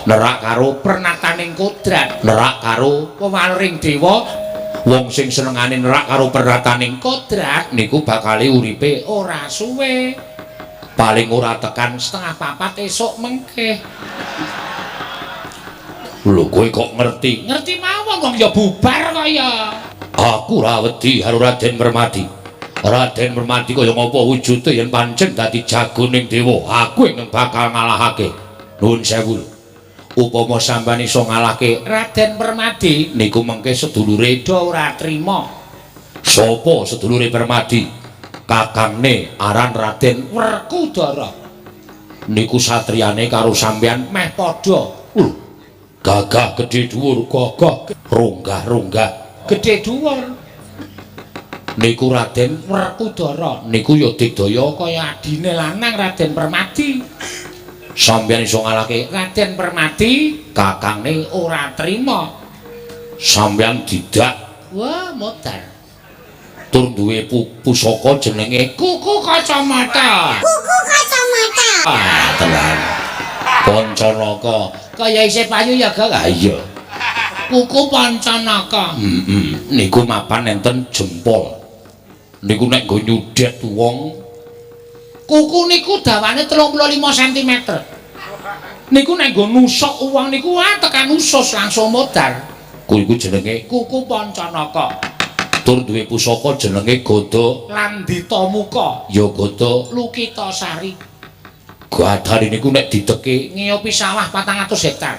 Nerak karo pernataning kodrat, nerak karo pewaring dewa. Wong sing senengane nerak karo pernataning kodrat niku bakale uripe ora suwe. Paling ora tekan 3:30 esuk mengke. Lho kowe kok ngerti? Ngerti mawon wong ya bubar kaya. Aku ora wedi karo Raden Permadi. Raden Permadi kaya ngapa wujude yen pancen dadi jagoning dewa, aku yang bakal ngalahake. Nuwun sewu. Upama sampeyan iso ngalahke Raden Permadi niku mengke sedulure do ora trima. Sapa sedulure Permadi? Kakangne aran Raden Werkudara. Niku satriyane karo sampeyan meh padha. Gagah gedhe dhuwur, gagah ronggah-ronggah gedhe dhuwur. Niku Raden Werkudara niku ya digdaya kaya adine lanang Raden Permadi. Sampeyan iso ngalahke Raden Permadi, kakangne ora trima. Sampeyan didak, wah modar. Tur duwe pusaka jenenge Kuku Kacamata. Kuku Kacamata. Ah, tenan. Pancanaka kaya isih payu ya, Gak? Iya. Kuku Pancanaka. Niku mapan enten jempol. Niku nek nggo nyudet wong, kuku niku dawane 35 cm. Niku nek nggo nusuk wong niku tekan usus langsung modar. Kuwi iku jenenge Kuku Pancanaka. Tur duwe pusaka jenenge Gada Landita Muka, ya Gada Lukitasari. Gadane niku nek dideke ngiyopi sawah 400 hektar.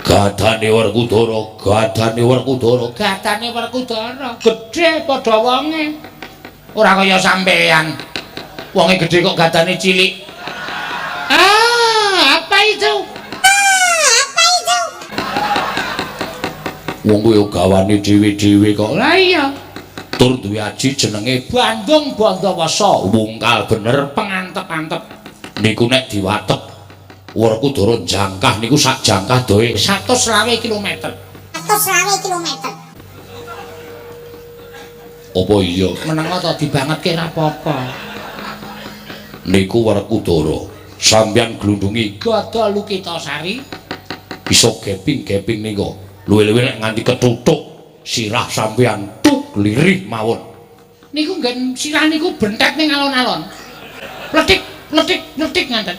Gadane Werkudara, gadane Werkudara, gadane Werkudara. Gedhe padha wonge. Ora kaya sampean. Wonge gedhe kok gadane cilik. Apa itu? Apa itu? Wong kuwi gawane dhewe-dhewe kok. Lah iya. Tur duwe aji jenenge Bandung Bandawasa. Wungkal bener pengantep-antep. Niku nek diwatek Werkudara jangkah niku sak jangkah doe 120 km. 120 km. Apa iya? Meneng to dibangetke ra apa-apa. Niku Werkudara. Sampeyan glundungi Gada Lukitasari bisa geping-geping nika. Luwih-luwih nek nganti ketutuk sirah sampeyan tuk lirih mawon. niku nggen sirah niku bentet ning alon-alon. Pletik, pletik, pletik ngaten.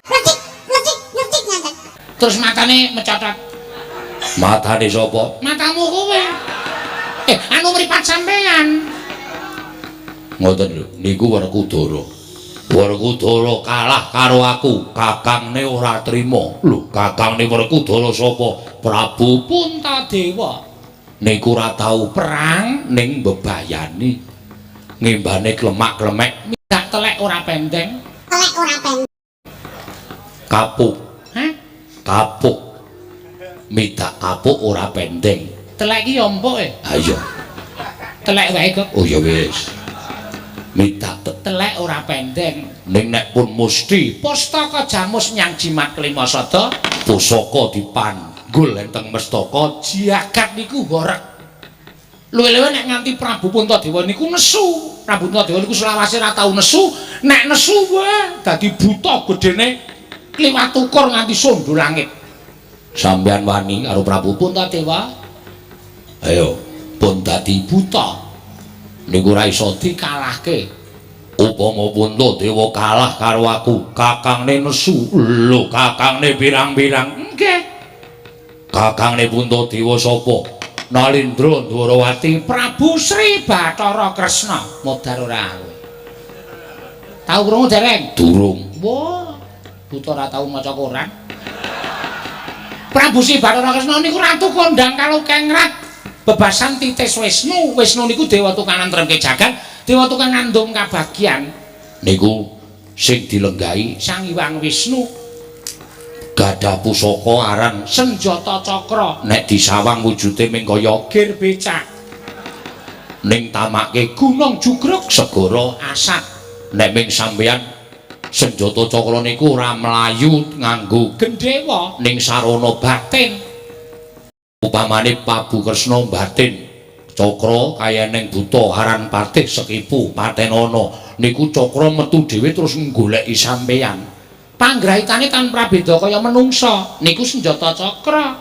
Letik, letik, letik ngaten. Terus matane mecotot. Matane sapa? Matamu kowe. Anu mripat sampean. Ngoten lho, niku Werkudara. Werkudara kalah karo aku, kakangne ora trima. Lho, kakangne Werkudara sapa? Prabu Puntadewa. niku ora tau perang ning mbebayani. Ngembane klemak-klemek Midak telek ora pendeng. Telek ora pendek. kapuk, Hah? kapuk. Midak kapuk ora pendeng. Telek iki ya empuk Ayo. Telek wae kok. Oh ya wis. Midak Telek ora pendeng. ning nek pun mesti Pustaka Jamus nyang jimat Klimasada. pusaka dipanggul enteng mestaka Jagat niku horeg. Luwih-luwih nek nganti Prabu Puntadewa niku nesu. Prabu Puntadewa niku selawase ra tau nesu. Nek nesu wae dadi buta gedene kliwat ukur nganti sondo langit. sampeyan wani karo Prabu Puntadewa ayo pun dadi buta niku ora iso dikalahke. upama Puntadewa kalah karo aku kakangne nesu lho kakangne pirang-pirang Nggih. kakangne Puntadewa sapa Nalindra Dwarawati Prabu Sri Bathara Kresna modar ora kowe. Tau krungu dereng? durung Wah, buta ora tau maca Quran. Prabu Sri Bathara Kresna niku ratu kondang karo Kengrat. Bebasan titis Wisnu. Wisnu niku dewa tukang nantremke jagat, dewa tukang ngandung kabagyan. niku sing dilenggahi Sang Hyang Wisnu gadah pusaka aran senjata cakra nek disawang wujude ming kaya gir becak ning tamake gunung jugruk segara asat. nek ming sampeyan senjata cakra niku ora mlayu nganggo Gendhewa ning sarana batin upamane Prabu Kresna batin cakra kaya ning buta aran patih sekipu patenana niku cakra metu dhewe terus nggoleki sampeyan panggrahitane tanpa beda kaya menungsa niku senjata cakra.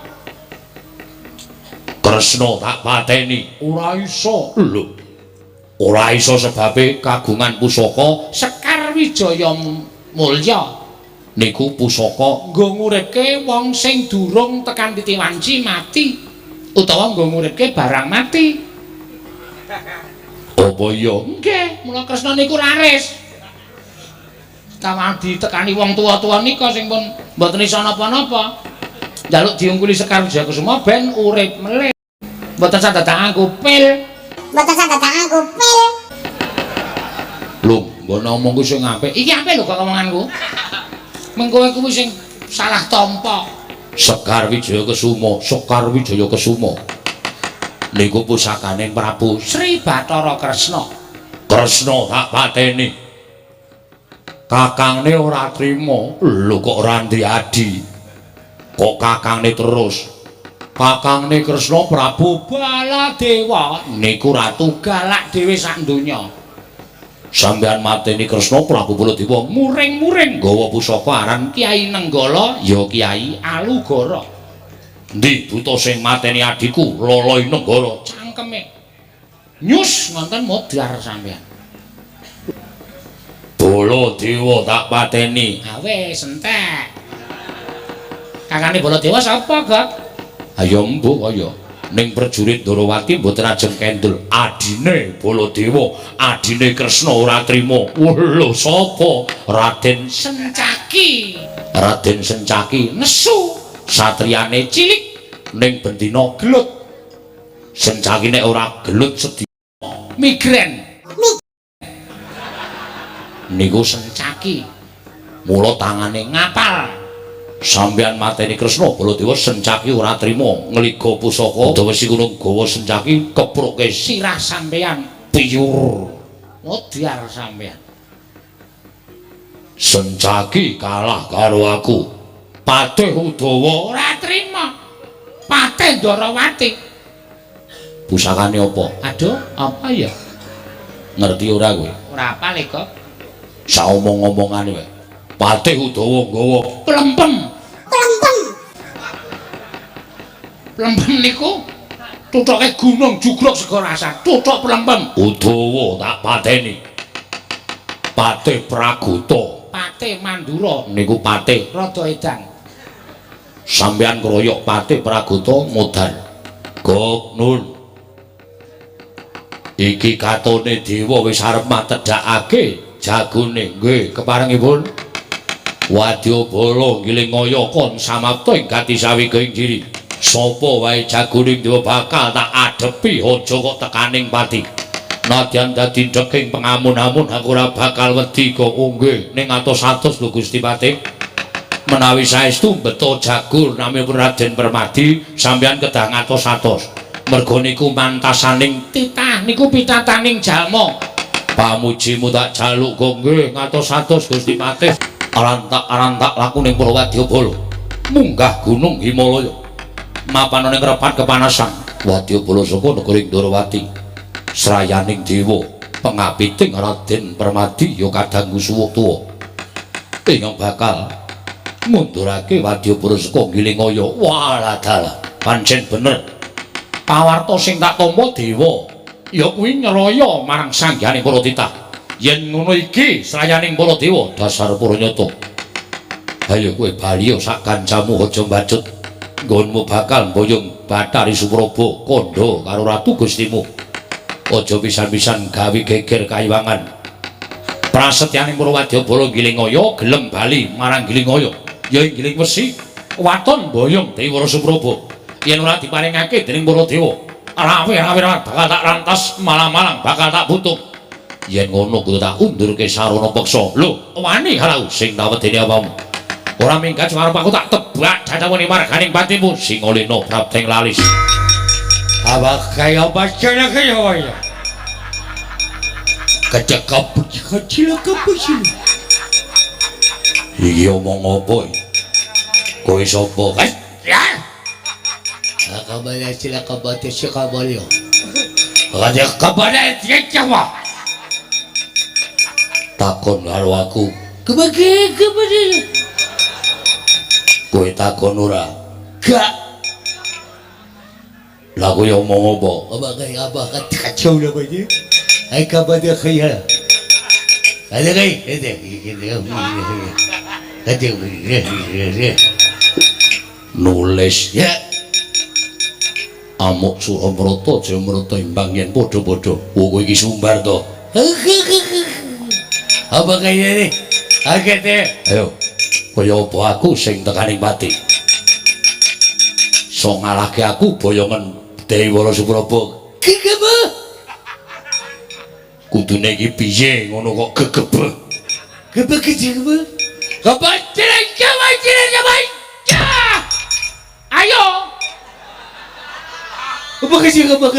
Kresna tak pateni Ora iso lho ora iso sebabe kagungan pusaka Sekar Wijaya Mulya niku pusaka nggo nguripke wong sing durung tekan titi wanci mati utawa nggo nguripke barang mati. apa iya Nggih, mula Kresna niku laris. Tawang ditekani wong tuwa-tuwa nika sing pun mboten iso napa-napa. Njaluk diungkuli Sekar Wijaya Kusuma ben urip melih. Mboten sadadakan kupil. Mboten sadadakan kupil. lho mbok ngomongku sing apik Iki apik lho kok omonganku. Mengko kuwi sing salah tampa. Sekar Wijaya Kusuma Sekar Wijaya Kusuma niku pusakane Prabu Sri Bathara Kresna. Kresna tak pateni kakangne ora trima lho kok ora adi kok kakangne terus kakangne Kresna Prabu Baladewa niku ratu galak dhewe sak donya. sampeyan mateni Kresna Prabu Baladewa Muring-muring gawa pusaka aran Kyai Nenggala ya Kyai Alugara. ndi buta sing mateni adiku Loloi Nenggala Cangkeme nyus ngonten modar sampean. Baladewa tak pateni Ha wis entek. Kakane Baladewa sapa, Gak? ayo mbok kaya ning prajurit Dwarawati mboten ajeng kendel adine Baladewa adine Kresna ora trima lho sapa Raden Sencaki. Raden Sencaki Nesu. satriyane cilik ning bendina gelut Sencaki nek ora gelut sedhi Migren. niku Sencaki. mula tangane ngapal sampeyan mateni Kresna Baladewa Sencaki ora trima ngliga pusaka utawa wis gunung gawa Sencaki kepruke Sirah sampean piyur modar sampean. Sencaki kalah karo aku Patih Udawa Ora trima. Patih Ndarawati. pusakane apa Aduh, apa ya? Ngerti ora kowe? Ora apal kok. Saomong-omongane wae. Patih Udawa nggawa Plempem. Pelempem. Plempem niku tutuke gunung jugruk sego rasan. Tutuk plempem. Udawa tak pateni. Patih Praguta. Patih Mandura Niku patih rada edan. sampeyan kroyok Patih Praguta modal. Gok nun. Iki katone dewa wis arep matedhakake jagone nggih keparengipun. Wadyabala ngiling kon samapta ing gati sawiging diri. Sapa wae jagoning dewa bakal tak adepi aja kok tekaning pati. Nadyan dadi deking pengamun-amun aku ora bakal wedi kok nggih ning atos-atos lho Gusti Patih. Menawi saestu beto jagur nami Raden Permadi sampeyan kedah ngatos-atos. Merga niku mantasaning Titah niku pitataning jalma. pamujimu tak jaluk kok nggih ngatos-atos Gusti Patih. Arantak laku ning Wadyabala. Munggah Gunung Himalaya. Mapanane ngrepat kepanasan. Wadyabala saka negari Ndarawati. Srayaning dewa pengapiting Raden Permadi ya kadang suwuk tuwa. Ingkang bakal mundurake Wadyabala saka Ngilingaya. Walah dalah. Pancen bener. Pawarta sing tak tampa dewa ya kuwi nyeraya marang sanggyane para titah. Yen ngono iki srayaning para dewa dasar Puranyata. Ayo kowe bali sak kancamu aja mbacut. Nggonmu bakal mboyong Bathari Supraba kandha karo Ratu Gustimu. Aja pisan-pisan gawe geger kayiwangan. Prasetyaning para Wadyabala Ngilingaya gelem bali marang Ngilingaya. Ya ing Giling Wesi waton mboyong Dewara Supraba. Yen ora diparingake dening para dewa, rawe-rawe bakal tak rantas, malang-malang bakal tak butuh. Yen ngono kudu tak undurke sarana peksa. Lho, wani halau sing tawedene awamu. Ora minggat arep aku tak tebak dadawene marganing patimu Singalena Prapteng Lalis. Awak kaya bacana kaya wae. Kecekap kecil kepusing. Iki omong apa iki? Kowe sapa? Ya. Akabala sila kabate si kabalyo. Ada kabare cekwa. Takon karo aku. Kebagi. Kowe takon ora? Gak. Lah kowe omong apa? Apa kacau lah ini. Ay kabate kaya. Ada kay. Nulis ya. Amuk Suramrata Jayamrata imbang yen padha-padha. Oh kowe iki sumbar to. Apa kaya ni? Agate. Ayo. Kaya apa aku sing tekaning pati. So ngalahke aku boyongan Dewara Supraba. Gegebe. Kudune iki piye ngono kok gegebe. Gegebe. Kepastian baik. Ayo. Apa kasih apa?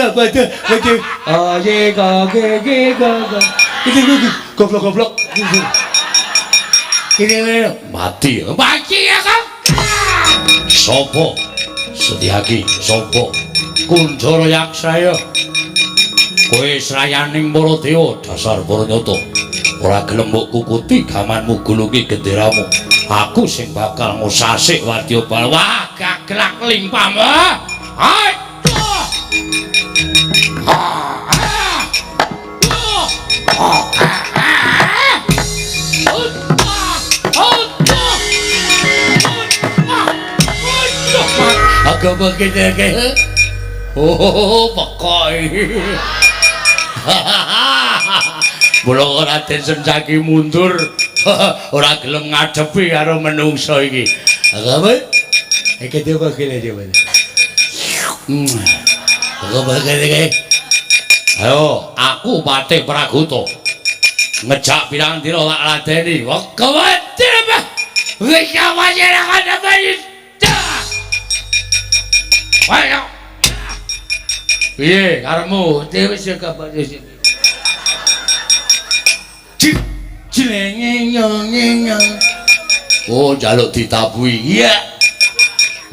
Ah, ye ga. Itu goblok. Ini Mati. mati ya kan? Sopo? Setyaki sopo? Kunjara Yaksaya. Kowe srayaning para dewa dasar Puranyata. Ora gelem mbok kukuti gamanmu gulungi genderamu. Aku sing bakal ngosasik Wadyabala. Wah, gaglak limpamu. Aduh. Aku begitu kayak. Oh, pokoknya. Mula Raden Sencaki mundur. Ora gelem ngadepi karo menungso iki. Apa? Iki dia bakal dia mana? Aku bakal kayak. Ayo, aku Patih Praguta. Ngejak pirang dina tak ladeni. Wong kuwatir apa? Wis kawajaran apa iki? Ayo. Piye karemu? Dewe sing kabar sing. Cilengeng. Oh, jaluk ditabui. Iya.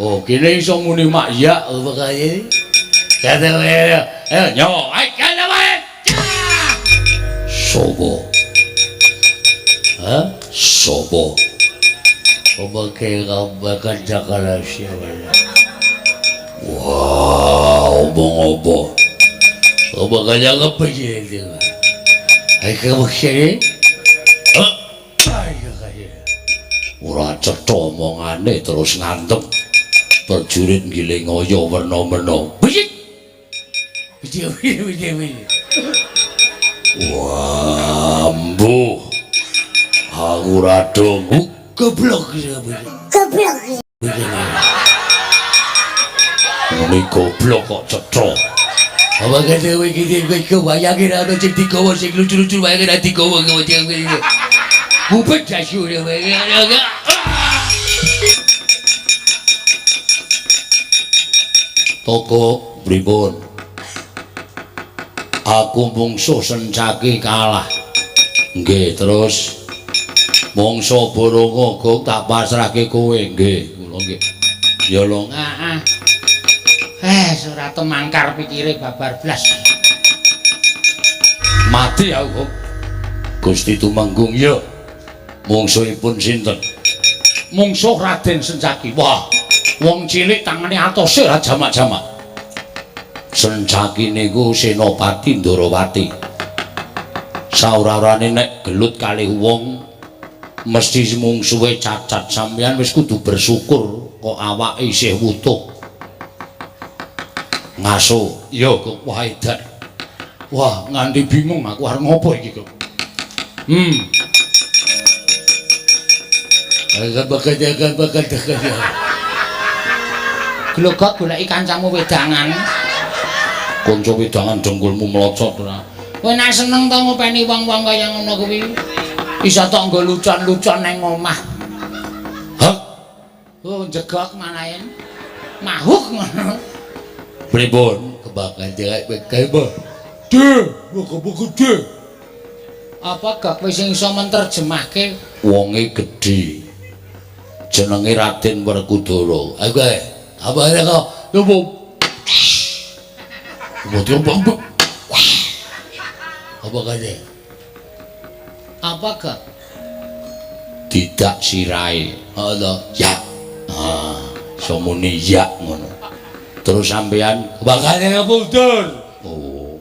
Oh, kene iso muni mak iya apa kaya. Kata wae. Ayo nyok. Ai kana wae. Hah? Sopo? Pemakai gambarkan cakala siapa? Wow, omong apa? Pemakai apa sih? Hai kamu sini? Hah? Ayo kaya. Ora cetha omongane terus ngantem. Perjurit giling ngoyo werna-werna. Bijik. Bijik. Wah, mbuh. Aku ora dongku goblok. Ngene goblok kok cetha. Apa kate kowe iki kebayangin ana sing digawa sing lucu-lucu wae ora digawa kowe. Bupet dasu ya wae. Toko pripun? Aku mungsuh Sencaki kalah. Nggih, terus mungsuh Borongogong tak pasrahke kowe. Nggih, kula nggih. Ya lho. Ora temangkar pikire babar blas. Mati aku. Gusti Tumenggung ya. Mungsuhipun sinten? Mungsuh Raden Sencaki. Wah, wong cilik tangane atose ora jamak-jamak. Sencaki niku Senopati Ndorowati. Saurarane nek gelut kalih wong mesti mungsuhe cacat, sampeyan wis kudu bersyukur kok awake isih wutuh. Ngaso, ya kok wah edan. Wah, nganti bingung aku arep ngopo iki kok. Agak bakal. Glogok goleki kancamu wedangan. Kanca wedangan dengkulmu mlocot ora. Kowe nek seneng to ngopeni wong-wong kaya ngono kuwi. Isa tok nggo lucon-lucon nang omah. Hah? Oh, jegok malahen. Mahuk ngono. Pripun? Kebakan direk kae ba? De, kok gede. Apa gak kowe sing iso menterjemahke Wonge gedhe. Jenenge Raden Werkudara. Ayo kae. Apa ya kok? Yo apa kaya? apa gak? Tidak sirai. Ada ya. Somuni ya ngono. Terus sampean bakane ngapundhut. Oh.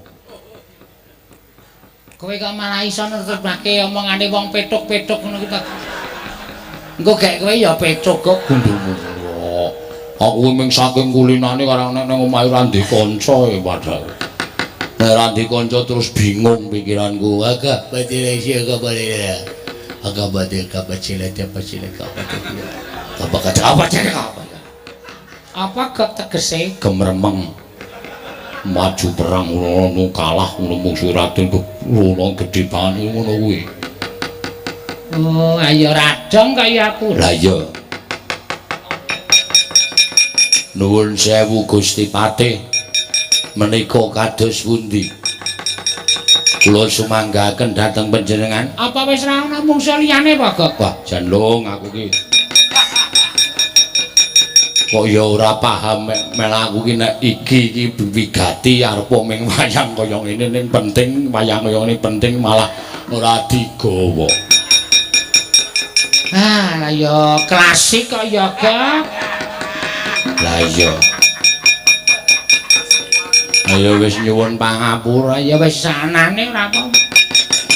Kowe kok malah iso nerjemahke omongane wong petuk-petuk ngono ki ta. Engko gek kowe ya petuk kok gundulmu. Aku mung saking kulinane karo nek nang omahe ra ndek kanca ya padahal. Nek ra ndek kanca terus bingung pikiranku. Agak badhe sih agak badhe. Agak badhe kapacile. Apa gak tegese? Gemremeng maju perang ngono kalah ngono mungsuh Raden ngono gedhe banget ngono kuwi. Oh, ayo radong kaya aku. Lah iya. Nuwun sewu Gusti Patih. Menika kados pundi? Kula sumanggaken dhateng panjenengan. Apa wis ra ana mungsuh liyane apa gak? Wah, jan long aku ki. Kok ya ora paham mel aku ki nek iki wigati arep ming wayang kaya ngene ning penting wayang kaya ngene penting malah ora digawa. Lah ya klasik kok ya gak. Lah iya. Ayo wis nyuwun pangapura Ya wis sanane ora apa.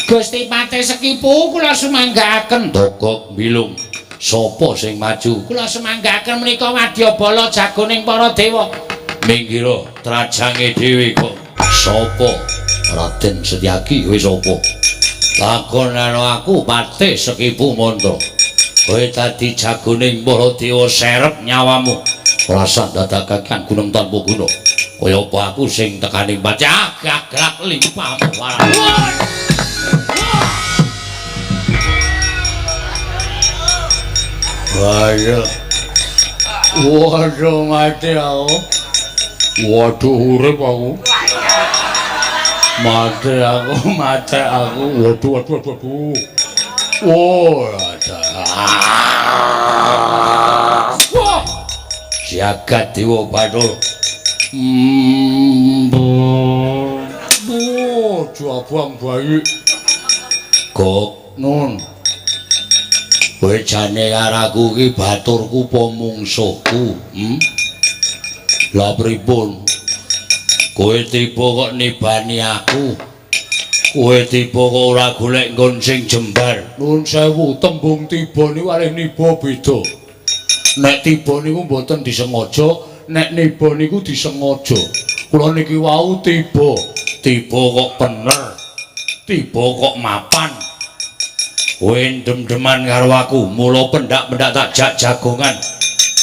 Gusti Patih Sekipu kula sumanggaaken. Dogok bilung. Sapa sing maju? Kula sumanggaaken menika Wadyabala jagoning para dewa. Minggira trajange dhewe kok. Sapa? Raden Setyaki wis sapa? Lakonan aku Patih Sekipu Mantra. Kowe dadi jagoning para dewa serep nyawamu. Rasa dadakaken gunung tanpa guna. Kaya apa aku sing tekaning baca gagrak limpamu warang. Waduh. Waduh mati aku. Waduh urip aku. Mati aku. Waduh. Oh, ada. Wah. Jagat Dewa Bathara. Jabang bayi. Kok nun. Kowe jane karo aku iki baturku apa mungsuhku? Lah pripun? Kowe tiba kok nibani aku? Kowe tiba kok ora golek nggon sing jembar? Nuwun sewu, tembung tiba niku kalih niba beda. Nek tiba niku mboten disengaja, nek niba niku disengaja. Kula niki wau tiba Kok bener? Tiba kok mapan? Kowe ndem-deman karo aku, mula pendak-pendak tak jak jagongan.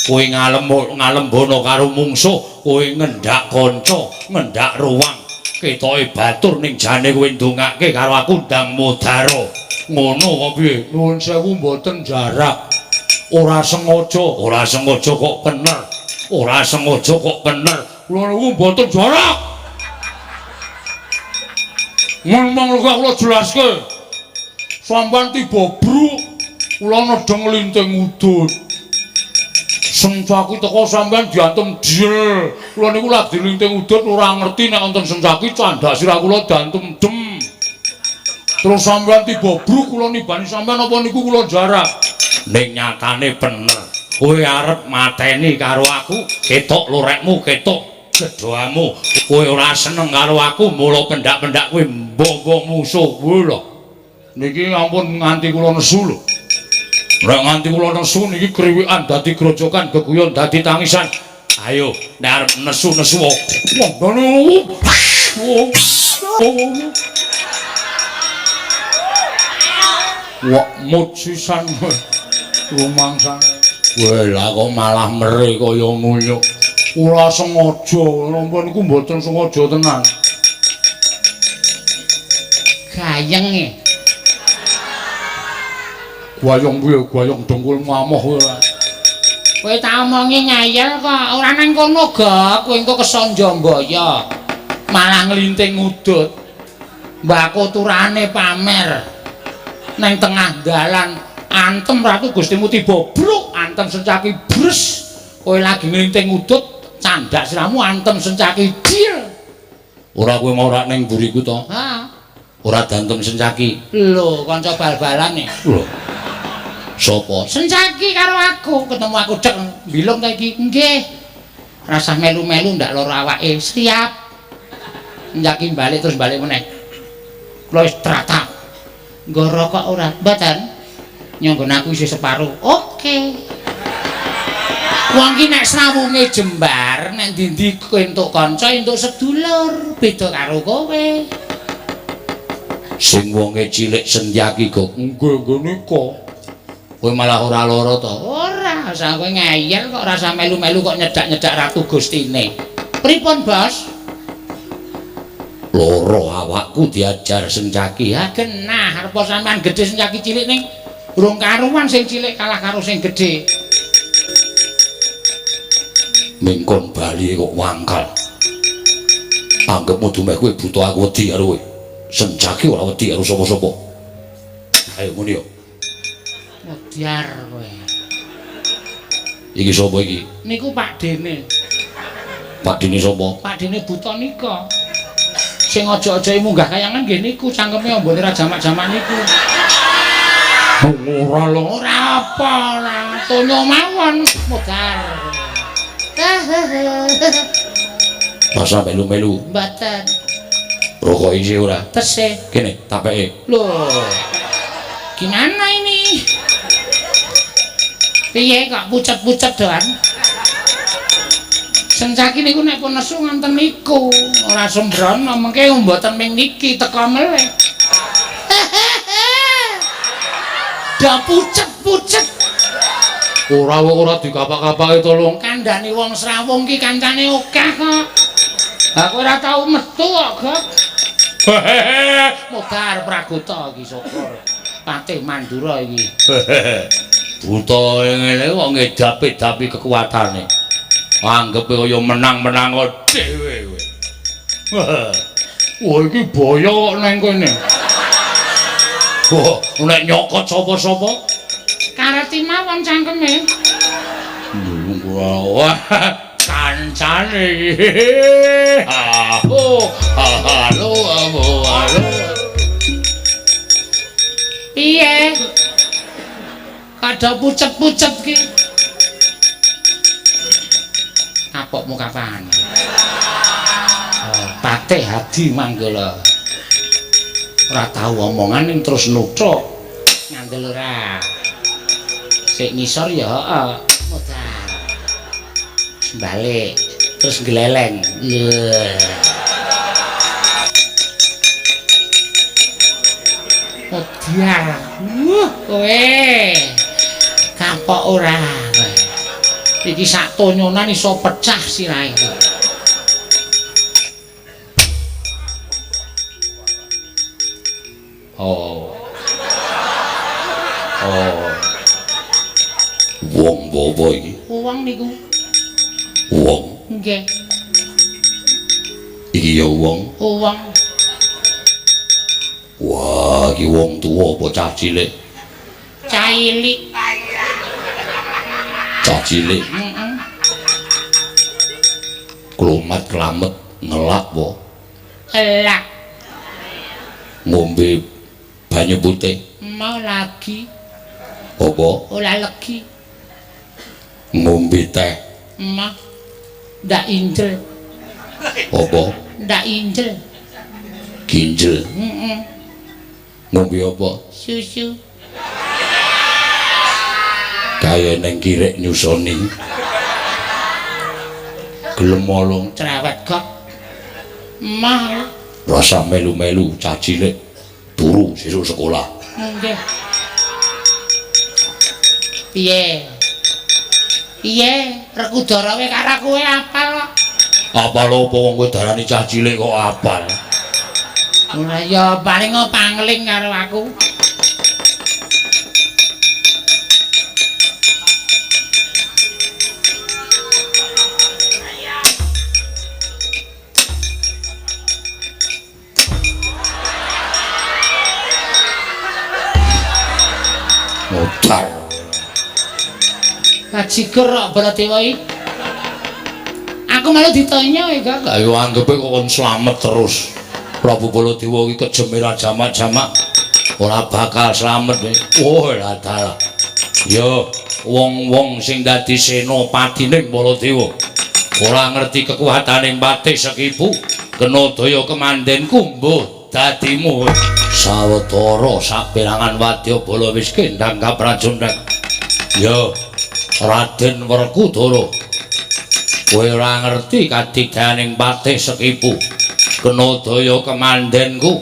Kowe ngalembono karo mungsuh, kowe ngendak kanca, ngendak ruwang. Ketoke batur ning jane kowe ndongake karo aku ndang modaro. Ngono kok piye? nuwun sewu mboten jarak. Ora sengaja kok bener. Ora sengaja kok bener. kula niku mboten jarak. Ngomong lho kula jelaske. Sampeyan tiba bruk, kula nedeng linting udut. Sencaki teko sampeyan diantem diel. Kula niku lagi linting udut ora ngerti nek wonten sencaki candak sirah kula diantem dem. Terus sampeyan tiba bruk kula nibani sampeyan apa niku kula jarak. Ning nyatane bener. Kowe arep mateni karo aku, ketok lorekmu, ketok gedhoamu. Kowe ora seneng karo aku, mula pendak-pendak kowe mbok musuh. Lho. Niki ampun nganti kula nesu lho. Nek nganti kula nesu niki kriwikan dadi grojokan, geguyon dadi tangisan. Ayo, nek arep nesu-nesu. Wah, mut sisan rumangsane. Weh, lah kok malah mere kaya nguyuk. Ora sengaja, napa niku mboten sengaja tenan. Gayeng Gwayong piye? Gwayong dengkul ngamoh kowe ora. kowe tak omongi ngayal kok ora nang kono ga kowe engko kesonjo mbaya malah nglinting udut mbako turane pamer nang tengah dalan antem ratu Gustimu tiba bruk antem sencaki bres kowe lagi nglinting udut candak siramu antem sencaki dil Ora kowe mau rak ning buriku to? ha Ora dantem sencaki. lho kanca bal-balane Lho. Sopo? Sencaki karo aku, ketemu aku cek bilung ta iki. Nggih. Rasah melu-melu ndak lara awake. Siap. Njaki balik terus balik meneh. Kula wis trata. Nggo rokok ora? Mboten. Nyonggon aku isih separo. Oke. Wong ki nek srawunge jembar, nek ndi-ndi entuk kanca, entuk sedulur, beda karo kowe. Sing wonge cilik senjaki kok. Nggih nika. Kowe malah ora lara to? Ora, usah kowe ngeyel kok rasa melu-melu kok nyedak-nyedak Ratu Gustine. Pripun, Bos? Loro awakku diajar sencaki. Ya genah, arep sampean gedhe sencaki cilik ning urung karuan sing cilik kalah karo sing gedhe. Mingkon bali kok wangkal. Anggepmu dumeh kowe buta aku wedi karo kowe. Sencaki ora wedi karo sapa-sapa. Ayo muni yo. Modiar kowe. Iki sapa iki? Niku Pak Dene. Pak Dene sapa? Pak Dene buta nika. Sing aja-aja munggah kayangan nggih niku cangkeme ambone ra jamak-jamak niku. Ora lho. Ora apa ora tono mawon modar. Masa melu-melu. Mboten. Rokok isi ora? Tesih. Kene, tapeke. Loh. Gimana ini? Piye kok pucet-pucet doan? Sencaki niku nek pun nesu nganten niku. Ora sembrono mengke mboten ming niki teka meleh. Dah pucet-pucet. Ora dikapak-kapake tolong. Kandhane wong Srawung ki kancane akeh kok. Aku ora tau metu kok, Gok. Modar Praguta iki syukur. Patih Mandura iki. Buta ngene kok ngedapi-dapi kekuatane. Anggepe kaya menang-menang dhewe kowe. Wah iki boyo kok nang kene. Wah, nek nyokot sapa-sapa? Kareti mawon cangkeme. Wah, kancane. Halo, halo. Piye? Ada pucet-pucet ki. Kapokmu kapan? Patih Hadi Manggala. Ora tau omongan ning terus nuthuk. Ngandel ora. Sik ngisor ya heeh. Modal. Balik terus gleleng. Modal. Kowe. Kapok ora kowe. Iki sak tonyonan iso pecah sirahe iki. Oh. Wong apa iki? Wong niku. Wong. Nggih. Iki ya wong. Wong. Wah, iki wong tuwa apa cah cilik? Cah cilik. Cah cilik. Heeh. Klumat klamet ngelak apa? Elak. Ngombe banyu putih. Mau lagi. Apa? Ora legi. Ngombe teh. Mah. Ndak injel. Apa? Ndak injel. Ginjel. Heeh. Ngombe apa? Susu. Kaya neng kirek nyusoni. Gelem molong. Cerewet kok. Mah. Rasa melu-melu cah cilik. Turu sesuk sekolah. Nggih. Piye? Piye? Rekudara kowe karo kowe apal kok. Apal apa wong kowe darani cah cilik kok apal? Ora ya paling pangling karo aku. Modal. Kajiger kok Baladewa iki. Aku malah ditanya iki, Kak. Lah yo anggepe kok kon slamet terus. Prabu Baladewa iki kejeme ra jamak-jamak. Ora bakal slamet kowe. Oh, ora dalah. Yo, wong-wong sing dadi senopatining Baladewa ora ngerti kekuwataning patih Sekipu. Kena daya kemandenku mbuh dadimu. Sawetara saperangan wadyabala wis kendhang kaprajondhang. Yo, Raden Werkudara. Kowe ora ngerti kadigdayaning patih Sekipu. Kena daya kemandenku.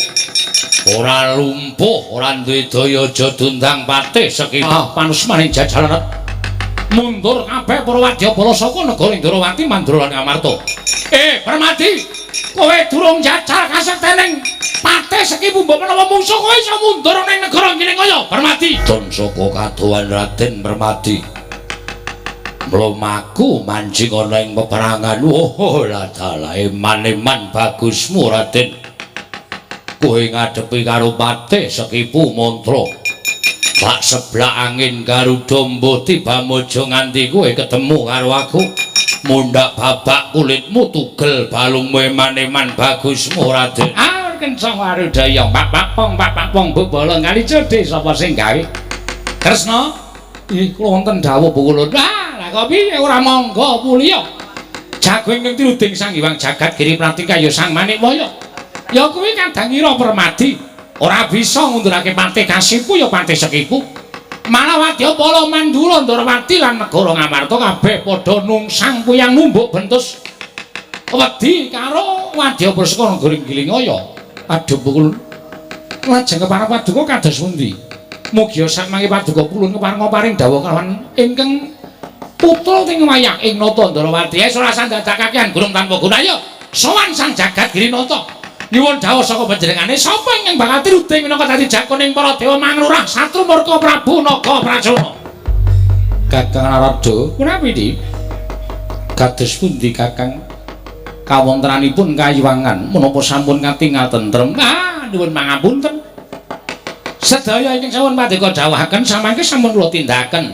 Ora lumpuh, ora duwe daya aja dundang patih Sekipu. Panusmaning jajaran mundur kabeh para wadyabala saka negara Indrawati Mandura lan Amarta. Permadi, kowe durung jajal kasektening patih Sekipu mbok menawa mungsuh kowe iso mundur ning negara Ngiringaya. Permadi. Don saka kadohan Raden Permadi. Mlumaku mancing ana ing peperangan. Oh, la dalah eman-eman bagusmu Raden. Kowe ngadepi karo patih Sekipu mantra. Tak seblak angin Garuda mbuh tiba mojo nganti kowe ketemu karo aku. Mundhak babak kulitmu tugel balungmu eman-eman bagusmu Raden. Kencang warudaya pak pong bebala kali cedhe sapa sing gawe? Kresna, iki kula wonten dawuh Bu Kulun. Lah kok piye ora monggo mulya. Jagung ing tiruding Sang Hyang Jagat Giri Pratika ya Sang Manikmaya. Ya kuwi kadhangira Permadi. Ora bisa ngundurake patih Kasipu ya patih Sekipu. Malah wadyabala Mandura Ndrawati lan negara Ngamarta kabeh padha nungsang puyang numbuk bentus. Wedi karo wadyabala saka negara Ngiringaya. Aduh pukul lajeng kepareng paduka kados pundi? Mugi sakmangke paduka pulun kepareng paring dawuh kalawan ingkang putra ing wayah ing Nata Ndrawati. Ora sandhadhakaken gurung tanpa guna ya. Sowan Sang Jagat Girinata. Nyuwun dawuh saka panjenengane sapa ingkang bakal tiruding minangka dadi jakoning para dewa manglurah Satru Murka Prabu Nagaprajana. Kakang Narada, punapi di? Kados pundi Kakang? Kawontenanipun kayiwangan menapa sampun katingal tentrem. Nuwun pangapunten. Sedaya ingkang sampun paduka dawuhaken samangke sampun kula tindakaken.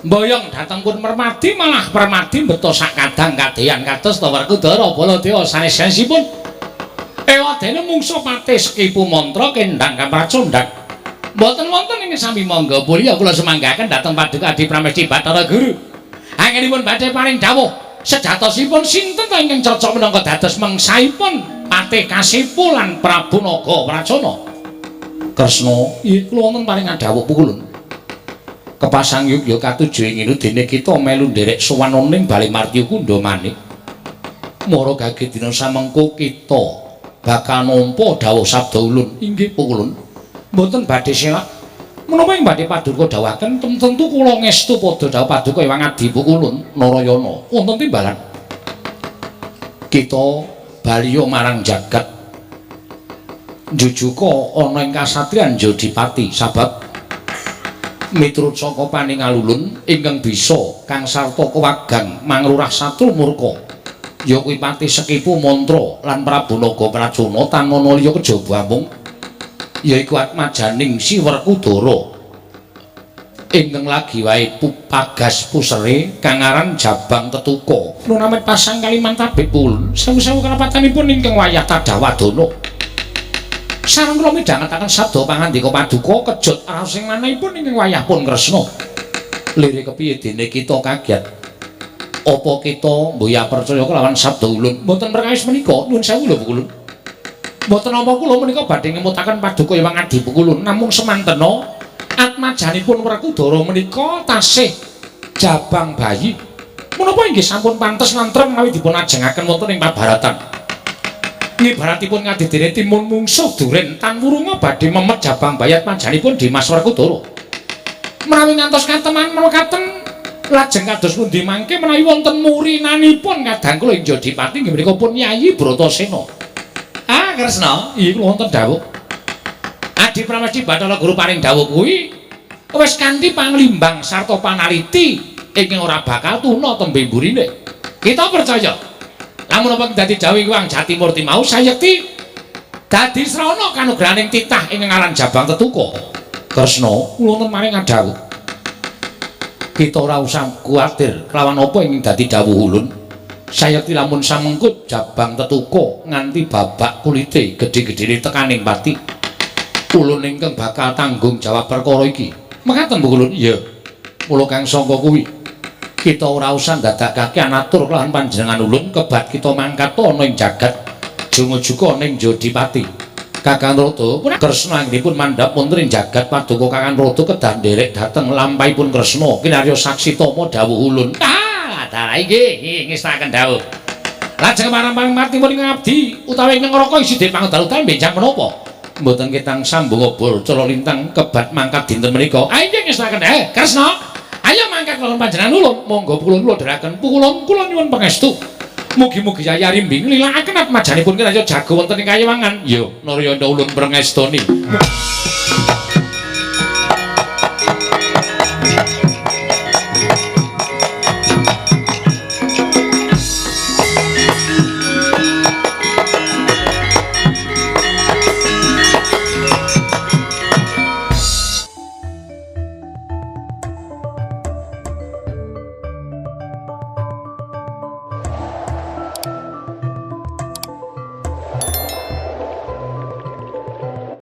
Mboyong dhateng pun Permadi malah Permadi mbeta sak kadang kadeyan kados ta Werkudara Baladewa sanes-sanesipun. Ewadene mungsuh patih Sekipu mantra kendhang kapracondhang. Mboten wonten ing sami monggo mulya kula semanggaken dhateng Paduka Adi Pramesti Bathara Guru. Anggenipun badhe paring dawuh sejatosipun sinten ta ingkang cocok menangka dados mengsaipun Patih Kasipu lan Prabu Naga Pracana. Kresna, iya kula wonten paring dawuh pukulun. Kepasang yugya katujuh ing dene kita melu nderek sowan ning Bali Martya Kunda Manik. Mara gage dina samengko kita bakal nampa dawuh sabda ulun. Inggih pukulun. Mboten badhe selak. Menapa ing badhe paduka dawuhaken tentu kula ngestu padha dawuh paduka Hyang Adi Pukulun Narayana wonten timbalan. Kita baliya marang jagat njujuka ana ing kasatriyan Jodipati sabab miturut saka paningalulun ingkang bisa kang sarta kewagang mangrurah satru murka ya kuwi Patih Sekipu Mantra lan Prabu Naga Pracana tanana liya kejaba mung yaiku Atmajaning Si Werkudara ingkang lagi wae pupagas pusere kang aran Jabang Tetuka. Nun amit pasang kaliman tabik pulun sewu-sewu kerapatanipun ingkang wayah Tadawadana. Sareng kula midhangetaken sabda pangandika paduka kejut raos sing manahipun ingkang wayah pun Kresna. Lire kepiye dene kita kaget. Apa kita mboya percaya kelawan sabda ulun? Mboten perkawis menika nuwun sewu lho Pukulun. Mboten napa kula menika badhe ngemutaken paduka Hyang Adi Pukulun namung semantena atmajanipun Werkudara menika tasih jabang bayi. Menapa inggih sampun pantes nantrem menawi dipun ajengaken wonten ing pabaratan. Ngibaratipun ngadidene timun mungsuh duren tan wurunga badhe memet jabang bayi atmajanipun Dimas Werkudara. Menawi ngantos kateman mekaten lajeng kados pundi mangke menawi wonten murinanipun kadang kula ing Jodipati nggih menika pun Yayi Bratasena. Kresna, iya kula wonten dawuh. Adi Pramesti Bathara Guru paring dawuh kuwi wis kanthi panglimbang sarta panaliti ingkang ora bakal tuna tembe mburine. Kita percaya. Lamun apa dadi dawuh Hyang Jatimurti mau sayekti dadi srana kanugrahaning titah ingkang aran Jabang Tetuka. Kresna, kula wonten maring dawuh. Kita ora usah kuwatir kelawan apa ingkang dadi dawuh ulun. Sayekti lamun samengkut Jabang Tetuka nganti babak kulite gedhe-gedhene tekaning pati. Ulun ingkang bakal tanggung jawab perkara iki. Mekaten Pukulun? Iya. Mula kang sangka kuwi kita ora usah ndadakake anatur kelawan panjenengan ulun kebat kita mangkat ana ing jagat jumujuga ning Jodipati. Kakang Rada Kresna anggenipun mandhap wonten ing jagat paduka Kakang Rada kedah nderek dhateng lampahipun Kresna kinarya saksi tama dawuh ulun. Dalah inggih ngestaken dawuh. Lajeng marang martipun ing abdi utawi ing neraka isi den pangdalu benjang menapa? Mboten ketang sambung obor cara lintang kebat mangkat dinten menika. Inggih ngestaken Kresna. Ayo mangkat kula panjenengan ulun. Monggo kula dheraken pukulun kula nyuwun pangestu. Mugi-mugi Yayi Rimbing lilakaken atmajanipun kinarya jago wonten ing kayewangan. Ya Narayana ulun prengestoni.